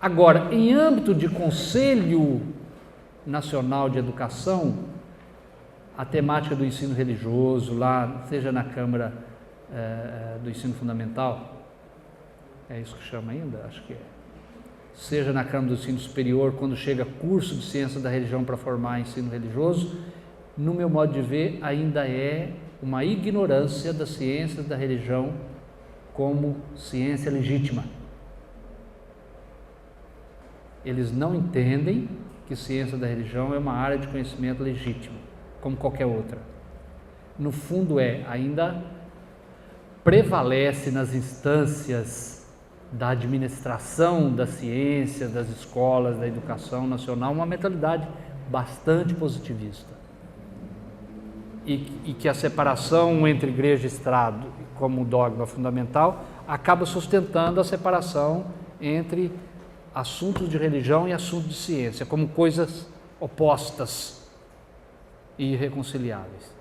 Agora, em âmbito de Conselho Nacional de Educação, a temática do ensino religioso, lá, seja na Câmara do Ensino Fundamental, é isso que chama ainda? Acho que é. Seja na Câmara do Ensino Superior, quando chega curso de ciência da religião para formar ensino religioso, no meu modo de ver, ainda é uma ignorância das ciências da religião como ciência legítima. Eles não entendem que ciência da religião é uma área de conhecimento legítimo, como qualquer outra. No fundo, ainda prevalece nas instâncias da administração da ciência, das escolas, da educação nacional, uma mentalidade bastante positivista. E que a separação entre igreja e Estado, como dogma fundamental, acaba sustentando a separação entre assuntos de religião e assuntos de ciência, como coisas opostas e irreconciliáveis.